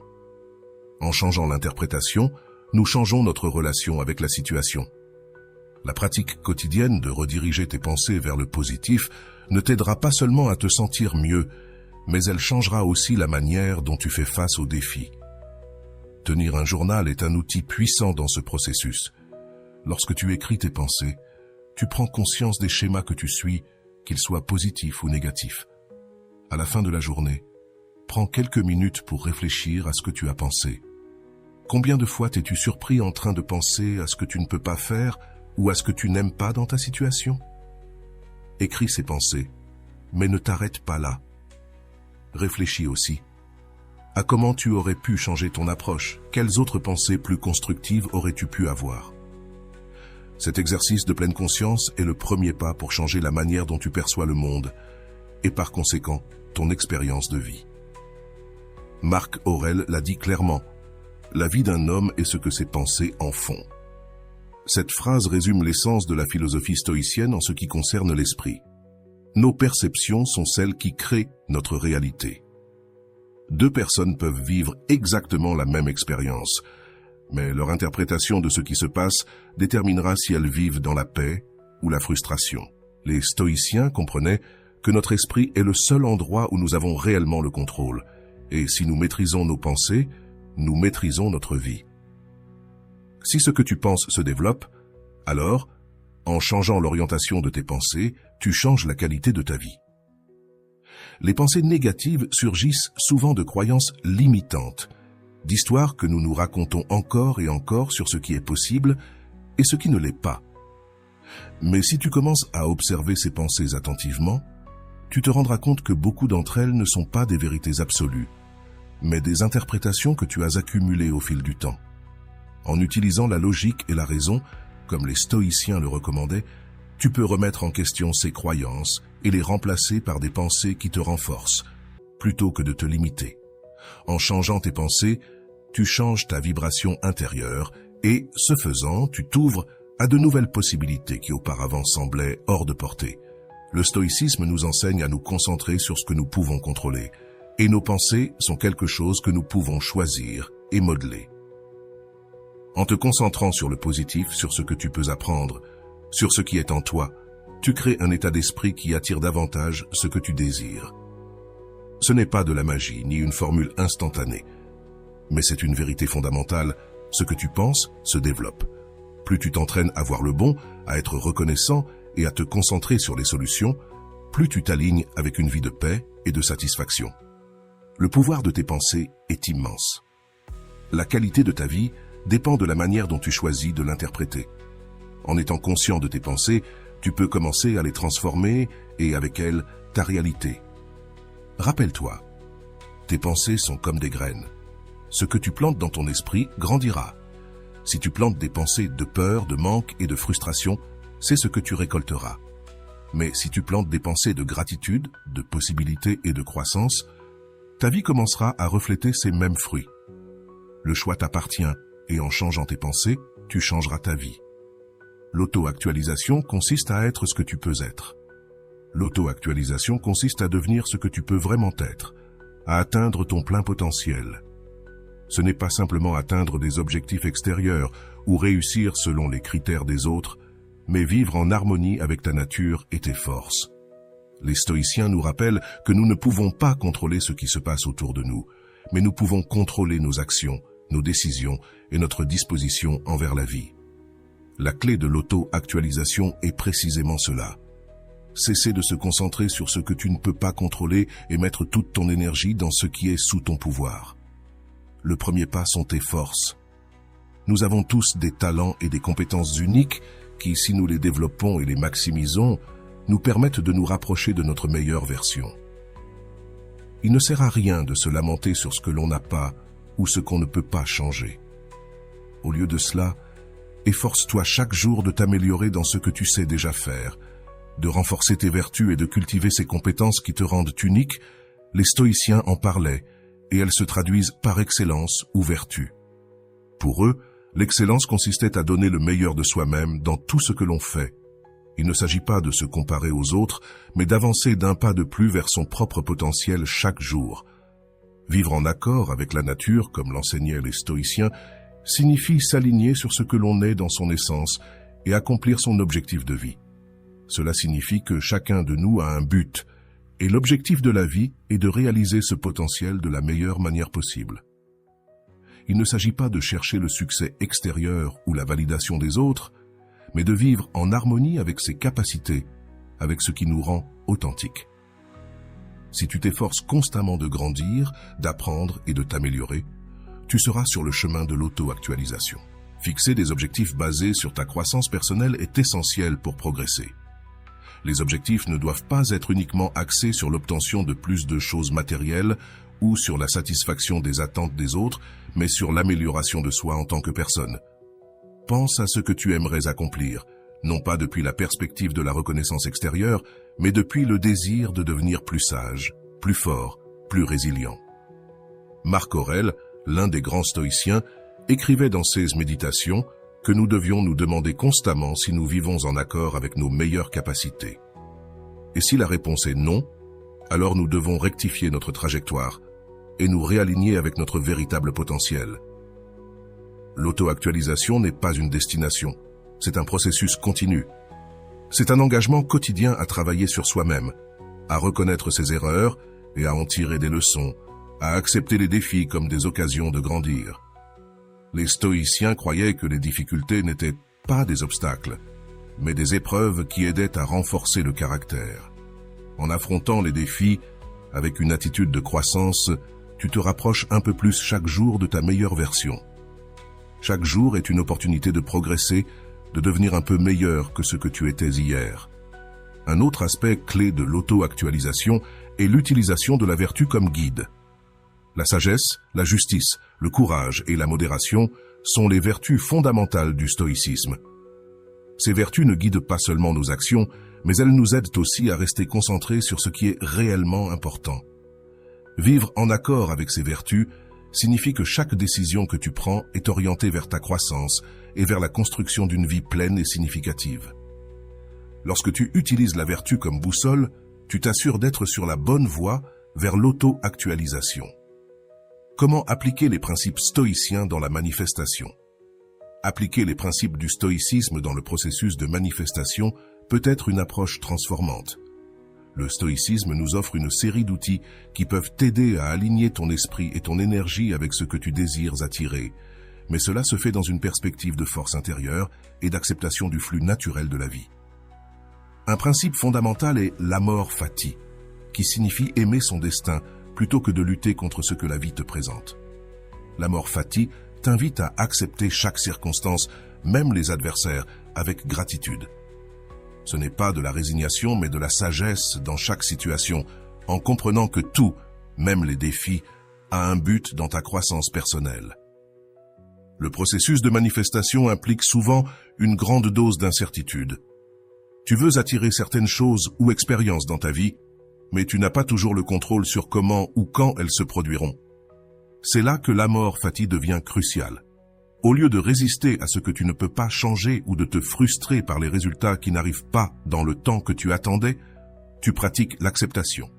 En changeant l'interprétation, nous changeons notre relation avec la situation. La pratique quotidienne de rediriger tes pensées vers le positif ne t'aidera pas seulement à te sentir mieux, mais elle changera aussi la manière dont tu fais face aux défis. Tenir un journal est un outil puissant dans ce processus. Lorsque tu écris tes pensées, tu prends conscience des schémas que tu suis, qu'ils soient positifs ou négatifs. À la fin de la journée, prends quelques minutes pour réfléchir à ce que tu as pensé. Combien de fois t'es-tu surpris en train de penser à ce que tu ne peux pas faire ou à ce que tu n'aimes pas dans ta situation? Écris ces pensées, mais ne t'arrête pas là. Réfléchis aussi à comment tu aurais pu changer ton approche, quelles autres pensées plus constructives aurais-tu pu avoir. Cet exercice de pleine conscience est le premier pas pour changer la manière dont tu perçois le monde et par conséquent ton expérience de vie. Marc Aurèle l'a dit clairement, « La vie d'un homme est ce que ses pensées en font ». Cette phrase résume l'essence de la philosophie stoïcienne en ce qui concerne l'esprit. Nos perceptions sont celles qui créent notre réalité. Deux personnes peuvent vivre exactement la même expérience, mais leur interprétation de ce qui se passe déterminera si elles vivent dans la paix ou la frustration. Les stoïciens comprenaient que notre esprit est le seul endroit où nous avons réellement le contrôle, et si nous maîtrisons nos pensées, nous maîtrisons notre vie. Si ce que tu penses se développe, alors, en changeant l'orientation de tes pensées, tu changes la qualité de ta vie. Les pensées négatives surgissent souvent de croyances limitantes, d'histoires que nous nous racontons encore et encore sur ce qui est possible et ce qui ne l'est pas. Mais si tu commences à observer ces pensées attentivement, tu te rendras compte que beaucoup d'entre elles ne sont pas des vérités absolues, mais des interprétations que tu as accumulées au fil du temps. En utilisant la logique et la raison, comme les stoïciens le recommandaient, tu peux remettre en question ces croyances et les remplacer par des pensées qui te renforcent, plutôt que de te limiter. En changeant tes pensées, tu changes ta vibration intérieure et, ce faisant, tu t'ouvres à de nouvelles possibilités qui auparavant semblaient hors de portée. Le stoïcisme nous enseigne à nous concentrer sur ce que nous pouvons contrôler, et nos pensées sont quelque chose que nous pouvons choisir et modeler. En te concentrant sur le positif, sur ce que tu peux apprendre, sur ce qui est en toi, tu crées un état d'esprit qui attire davantage ce que tu désires. Ce n'est pas de la magie, ni une formule instantanée, mais c'est une vérité fondamentale. Ce que tu penses se développe. Plus tu t'entraînes à voir le bon, à être reconnaissant et à te concentrer sur les solutions, plus tu t'alignes avec une vie de paix et de satisfaction. Le pouvoir de tes pensées est immense. La qualité de ta vie dépend de la manière dont tu choisis de l'interpréter. En étant conscient de tes pensées, tu peux commencer à les transformer et avec elles, ta réalité. Rappelle-toi, tes pensées sont comme des graines. Ce que tu plantes dans ton esprit grandira. Si tu plantes des pensées de peur, de manque et de frustration, c'est ce que tu récolteras. Mais si tu plantes des pensées de gratitude, de possibilité et de croissance, ta vie commencera à refléter ces mêmes fruits. Le choix t'appartient et en changeant tes pensées, tu changeras ta vie. L'auto-actualisation consiste à être ce que tu peux être. L'auto-actualisation consiste à devenir ce que tu peux vraiment être, à atteindre ton plein potentiel. Ce n'est pas simplement atteindre des objectifs extérieurs ou réussir selon les critères des autres, mais vivre en harmonie avec ta nature et tes forces. Les stoïciens nous rappellent que nous ne pouvons pas contrôler ce qui se passe autour de nous, mais nous pouvons contrôler nos actions, nos décisions et notre disposition envers la vie. La clé de l'auto-actualisation est précisément cela. Cesser de se concentrer sur ce que tu ne peux pas contrôler et mettre toute ton énergie dans ce qui est sous ton pouvoir. Le premier pas sont tes forces. Nous avons tous des talents et des compétences uniques qui, si nous les développons et les maximisons, nous permettent de nous rapprocher de notre meilleure version. Il ne sert à rien de se lamenter sur ce que l'on n'a pas ou ce qu'on ne peut pas changer. Au lieu de cela, efforce-toi chaque jour de t'améliorer dans ce que tu sais déjà faire, de renforcer tes vertus et de cultiver ces compétences qui te rendent unique. Les stoïciens en parlaient, et elles se traduisent par excellence ou vertu. Pour eux, l'excellence consistait à donner le meilleur de soi-même dans tout ce que l'on fait. Il ne s'agit pas de se comparer aux autres, mais d'avancer d'un pas de plus vers son propre potentiel chaque jour. Vivre en accord avec la nature, comme l'enseignaient les stoïciens, signifie s'aligner sur ce que l'on est dans son essence et accomplir son objectif de vie. Cela signifie que chacun de nous a un but, et l'objectif de la vie est de réaliser ce potentiel de la meilleure manière possible. Il ne s'agit pas de chercher le succès extérieur ou la validation des autres, mais de vivre en harmonie avec ses capacités, avec ce qui nous rend authentiques. Si tu t'efforces constamment de grandir, d'apprendre et de t'améliorer, tu seras sur le chemin de l'auto-actualisation. Fixer des objectifs basés sur ta croissance personnelle est essentiel pour progresser. Les objectifs ne doivent pas être uniquement axés sur l'obtention de plus de choses matérielles ou sur la satisfaction des attentes des autres, mais sur l'amélioration de soi en tant que personne. Pense à ce que tu aimerais accomplir, non pas depuis la perspective de la reconnaissance extérieure, mais depuis le désir de devenir plus sage, plus fort, plus résilient. Marc Aurèle, l'un des grands stoïciens, écrivait dans ses méditations que nous devions nous demander constamment si nous vivons en accord avec nos meilleures capacités. Et si la réponse est non, alors nous devons rectifier notre trajectoire et nous réaligner avec notre véritable potentiel. L'auto-actualisation n'est pas une destination, c'est un processus continu. C'est un engagement quotidien à travailler sur soi-même, à reconnaître ses erreurs et à en tirer des leçons, à accepter les défis comme des occasions de grandir. Les stoïciens croyaient que les difficultés n'étaient pas des obstacles, mais des épreuves qui aidaient à renforcer le caractère. En affrontant les défis avec une attitude de croissance, tu te rapproches un peu plus chaque jour de ta meilleure version. Chaque jour est une opportunité de progresser, de devenir un peu meilleur que ce que tu étais hier. Un autre aspect clé de l'auto-actualisation est l'utilisation de la vertu comme guide. La sagesse, la justice, le courage et la modération sont les vertus fondamentales du stoïcisme. Ces vertus ne guident pas seulement nos actions, mais elles nous aident aussi à rester concentrés sur ce qui est réellement important. Vivre en accord avec ces vertus signifie que chaque décision que tu prends est orientée vers ta croissance et vers la construction d'une vie pleine et significative. Lorsque tu utilises la vertu comme boussole, tu t'assures d'être sur la bonne voie vers l'auto-actualisation. Comment appliquer les principes stoïciens dans la manifestation? Appliquer les principes du stoïcisme dans le processus de manifestation peut être une approche transformante. Le stoïcisme nous offre une série d'outils qui peuvent t'aider à aligner ton esprit et ton énergie avec ce que tu désires attirer, mais cela se fait dans une perspective de force intérieure et d'acceptation du flux naturel de la vie. Un principe fondamental est l'amor fati, qui signifie aimer son destin plutôt que de lutter contre ce que la vie te présente. L'amor fati t'invite à accepter chaque circonstance, même les adversaires, avec gratitude. Ce n'est pas de la résignation, mais de la sagesse dans chaque situation, en comprenant que tout, même les défis, a un but dans ta croissance personnelle. Le processus de manifestation implique souvent une grande dose d'incertitude. Tu veux attirer certaines choses ou expériences dans ta vie, mais tu n'as pas toujours le contrôle sur comment ou quand elles se produiront. C'est là que l'amor fati devient crucial. Au lieu de résister à ce que tu ne peux pas changer ou de te frustrer par les résultats qui n'arrivent pas dans le temps que tu attendais, tu pratiques l'acceptation.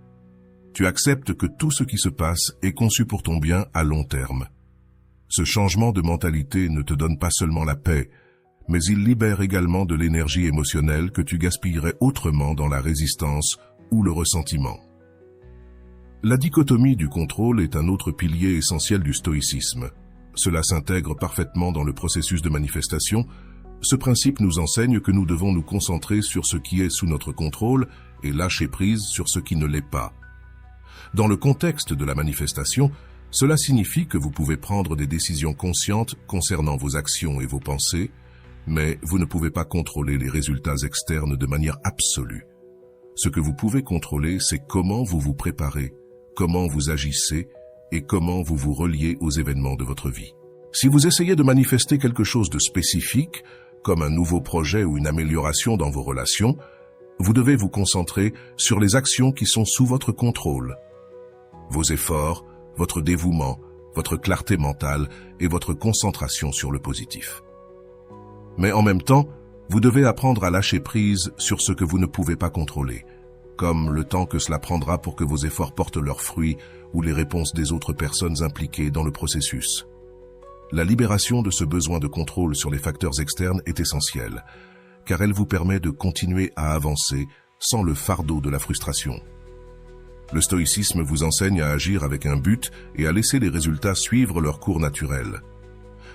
Tu acceptes que tout ce qui se passe est conçu pour ton bien à long terme. Ce changement de mentalité ne te donne pas seulement la paix, mais il libère également de l'énergie émotionnelle que tu gaspillerais autrement dans la résistance ou le ressentiment. La dichotomie du contrôle est un autre pilier essentiel du stoïcisme. Cela s'intègre parfaitement dans le processus de manifestation. Ce principe nous enseigne que nous devons nous concentrer sur ce qui est sous notre contrôle et lâcher prise sur ce qui ne l'est pas. Dans le contexte de la manifestation, cela signifie que vous pouvez prendre des décisions conscientes concernant vos actions et vos pensées, mais vous ne pouvez pas contrôler les résultats externes de manière absolue. Ce que vous pouvez contrôler, c'est comment vous vous préparez, comment vous agissez et comment vous vous reliez aux événements de votre vie. Si vous essayez de manifester quelque chose de spécifique, comme un nouveau projet ou une amélioration dans vos relations, vous devez vous concentrer sur les actions qui sont sous votre contrôle. Vos efforts, votre dévouement, votre clarté mentale et votre concentration sur le positif. Mais en même temps, vous devez apprendre à lâcher prise sur ce que vous ne pouvez pas contrôler, comme le temps que cela prendra pour que vos efforts portent leurs fruits ou les réponses des autres personnes impliquées dans le processus. La libération de ce besoin de contrôle sur les facteurs externes est essentielle, car elle vous permet de continuer à avancer sans le fardeau de la frustration. Le stoïcisme vous enseigne à agir avec un but et à laisser les résultats suivre leur cours naturel.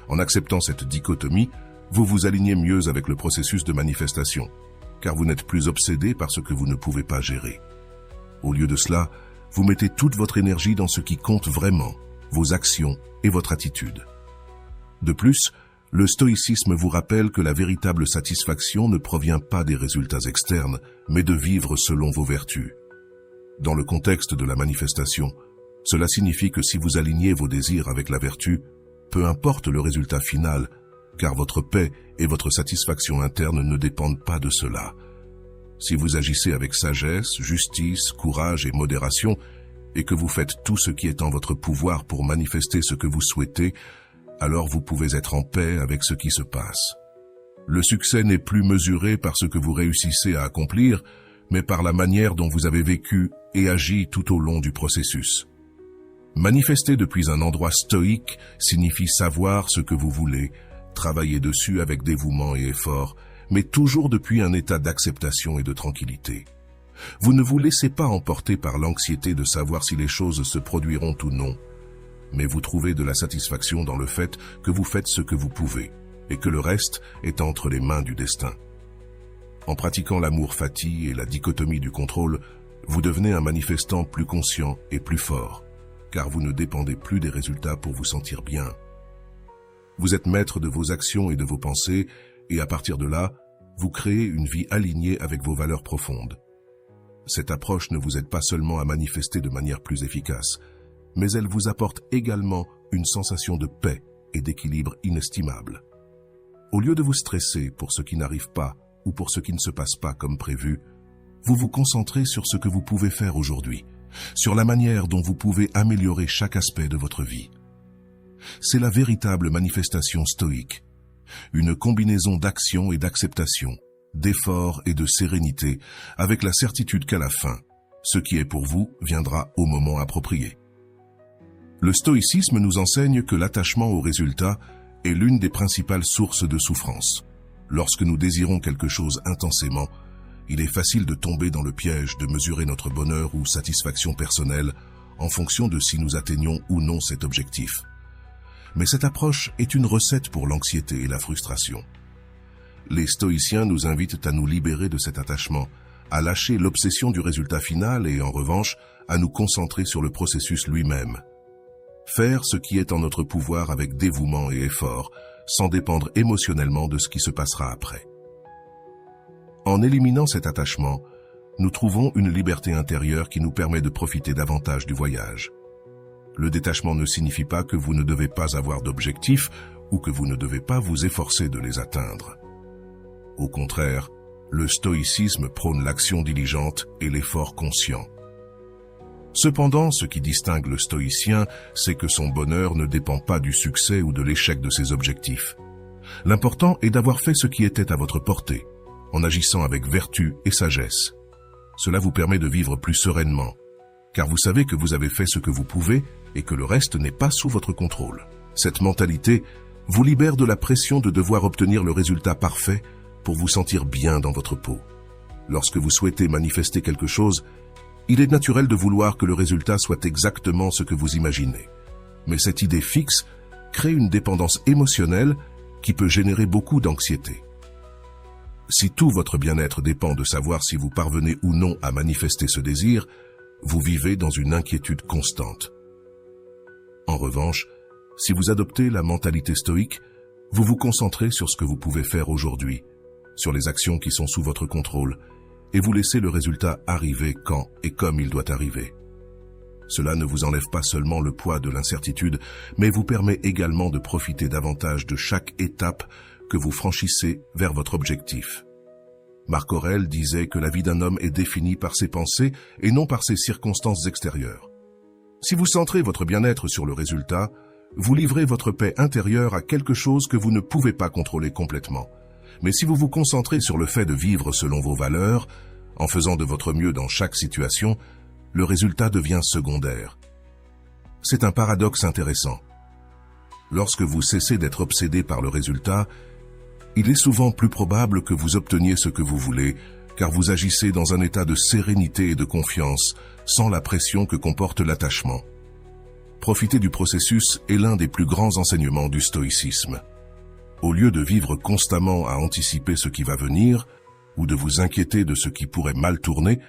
En acceptant cette dichotomie, vous vous alignez mieux avec le processus de manifestation, car vous n'êtes plus obsédé par ce que vous ne pouvez pas gérer. Au lieu de cela, vous mettez toute votre énergie dans ce qui compte vraiment, vos actions et votre attitude. De plus, le stoïcisme vous rappelle que la véritable satisfaction ne provient pas des résultats externes, mais de vivre selon vos vertus. Dans le contexte de la manifestation, cela signifie que si vous alignez vos désirs avec la vertu, peu importe le résultat final, car votre paix et votre satisfaction interne ne dépendent pas de cela. Si vous agissez avec sagesse, justice, courage et modération, et que vous faites tout ce qui est en votre pouvoir pour manifester ce que vous souhaitez, alors vous pouvez être en paix avec ce qui se passe. Le succès n'est plus mesuré par ce que vous réussissez à accomplir, mais par la manière dont vous avez vécu et agi tout au long du processus. Manifester depuis un endroit stoïque signifie savoir ce que vous voulez, travailler dessus avec dévouement et effort, mais toujours depuis un état d'acceptation et de tranquillité. Vous ne vous laissez pas emporter par l'anxiété de savoir si les choses se produiront ou non, mais vous trouvez de la satisfaction dans le fait que vous faites ce que vous pouvez, et que le reste est entre les mains du destin. En pratiquant l'amour fati et la dichotomie du contrôle, vous devenez un manifestant plus conscient et plus fort, car vous ne dépendez plus des résultats pour vous sentir bien. Vous êtes maître de vos actions et de vos pensées, et à partir de là, vous créez une vie alignée avec vos valeurs profondes. Cette approche ne vous aide pas seulement à manifester de manière plus efficace, mais elle vous apporte également une sensation de paix et d'équilibre inestimable. Au lieu de vous stresser pour ce qui n'arrive pas ou pour ce qui ne se passe pas comme prévu, vous vous concentrez sur ce que vous pouvez faire aujourd'hui, sur la manière dont vous pouvez améliorer chaque aspect de votre vie. C'est la véritable manifestation stoïque, une combinaison d'action et d'acceptation, d'effort et de sérénité, avec la certitude qu'à la fin, ce qui est pour vous viendra au moment approprié. Le stoïcisme nous enseigne que l'attachement au résultat est l'une des principales sources de souffrance. Lorsque nous désirons quelque chose intensément, il est facile de tomber dans le piège de mesurer notre bonheur ou satisfaction personnelle en fonction de si nous atteignons ou non cet objectif. Mais cette approche est une recette pour l'anxiété et la frustration. Les stoïciens nous invitent à nous libérer de cet attachement, à lâcher l'obsession du résultat final et, en revanche, à nous concentrer sur le processus lui-même. Faire ce qui est en notre pouvoir avec dévouement et effort, sans dépendre émotionnellement de ce qui se passera après. En éliminant cet attachement, nous trouvons une liberté intérieure qui nous permet de profiter davantage du voyage. Le détachement ne signifie pas que vous ne devez pas avoir d'objectifs ou que vous ne devez pas vous efforcer de les atteindre. Au contraire, le stoïcisme prône l'action diligente et l'effort conscient. Cependant, ce qui distingue le stoïcien, c'est que son bonheur ne dépend pas du succès ou de l'échec de ses objectifs. L'important est d'avoir fait ce qui était à votre portée, en agissant avec vertu et sagesse. Cela vous permet de vivre plus sereinement, car vous savez que vous avez fait ce que vous pouvez et que le reste n'est pas sous votre contrôle. Cette mentalité vous libère de la pression de devoir obtenir le résultat parfait pour vous sentir bien dans votre peau. Lorsque vous souhaitez manifester quelque chose, il est naturel de vouloir que le résultat soit exactement ce que vous imaginez. Mais cette idée fixe crée une dépendance émotionnelle qui peut générer beaucoup d'anxiété. Si tout votre bien-être dépend de savoir si vous parvenez ou non à manifester ce désir, vous vivez dans une inquiétude constante. En revanche, si vous adoptez la mentalité stoïque, vous vous concentrez sur ce que vous pouvez faire aujourd'hui, sur les actions qui sont sous votre contrôle, et vous laissez le résultat arriver quand et comme il doit arriver. Cela ne vous enlève pas seulement le poids de l'incertitude, mais vous permet également de profiter davantage de chaque étape que vous franchissez vers votre objectif. Marc Aurèle disait que la vie d'un homme est définie par ses pensées et non par ses circonstances extérieures. Si vous centrez votre bien-être sur le résultat, vous livrez votre paix intérieure à quelque chose que vous ne pouvez pas contrôler complètement. Mais si vous vous concentrez sur le fait de vivre selon vos valeurs, en faisant de votre mieux dans chaque situation, le résultat devient secondaire. C'est un paradoxe intéressant. Lorsque vous cessez d'être obsédé par le résultat, il est souvent plus probable que vous obteniez ce que vous voulez, car vous agissez dans un état de sérénité et de confiance, sans la pression que comporte l'attachement. Profiter du processus est l'un des plus grands enseignements du stoïcisme. Au lieu de vivre constamment à anticiper ce qui va venir, ou de vous inquiéter de ce qui pourrait mal tourner,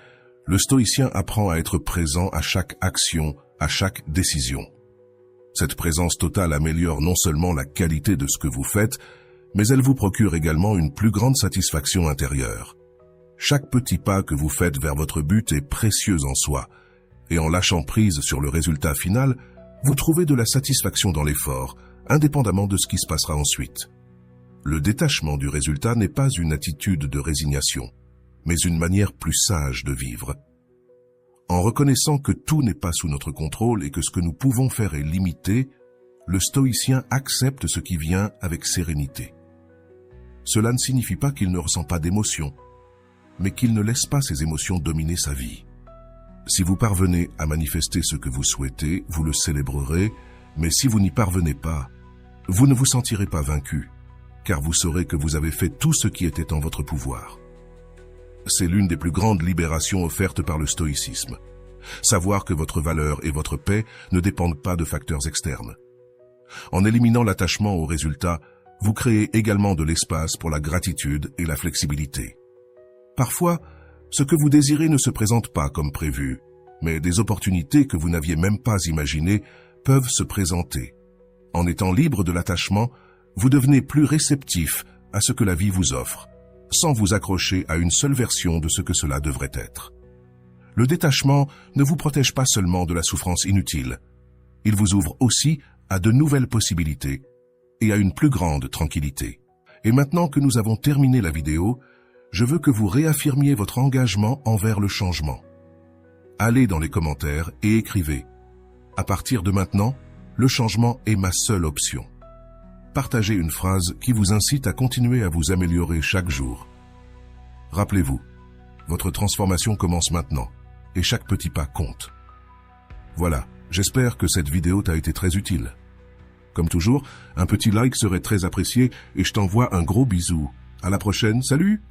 le stoïcien apprend à être présent à chaque action, à chaque décision. Cette présence totale améliore non seulement la qualité de ce que vous faites, mais elle vous procure également une plus grande satisfaction intérieure. Chaque petit pas que vous faites vers votre but est précieux en soi, et en lâchant prise sur le résultat final, vous trouvez de la satisfaction dans l'effort, indépendamment de ce qui se passera ensuite. Le détachement du résultat n'est pas une attitude de résignation, mais une manière plus sage de vivre. En reconnaissant que tout n'est pas sous notre contrôle et que ce que nous pouvons faire est limité, le stoïcien accepte ce qui vient avec sérénité. Cela ne signifie pas qu'il ne ressent pas d'émotions, mais qu'il ne laisse pas ses émotions dominer sa vie. Si vous parvenez à manifester ce que vous souhaitez, vous le célébrerez, mais si vous n'y parvenez pas, vous ne vous sentirez pas vaincu, car vous saurez que vous avez fait tout ce qui était en votre pouvoir. C'est l'une des plus grandes libérations offertes par le stoïcisme. Savoir que votre valeur et votre paix ne dépendent pas de facteurs externes. En éliminant l'attachement au résultat, vous créez également de l'espace pour la gratitude et la flexibilité. Parfois, ce que vous désirez ne se présente pas comme prévu, mais des opportunités que vous n'aviez même pas imaginées peuvent se présenter. En étant libre de l'attachement, vous devenez plus réceptif à ce que la vie vous offre, sans vous accrocher à une seule version de ce que cela devrait être. Le détachement ne vous protège pas seulement de la souffrance inutile, il vous ouvre aussi à de nouvelles possibilités et à une plus grande tranquillité. Et maintenant que nous avons terminé la vidéo, je veux que vous réaffirmiez votre engagement envers le changement. Allez dans les commentaires et écrivez « À partir de maintenant, le changement est ma seule option ». Partagez une phrase qui vous incite à continuer à vous améliorer chaque jour. Rappelez-vous, votre transformation commence maintenant et chaque petit pas compte. Voilà, j'espère que cette vidéo t'a été très utile. Comme toujours, un petit like serait très apprécié et je t'envoie un gros bisou. À la prochaine, salut!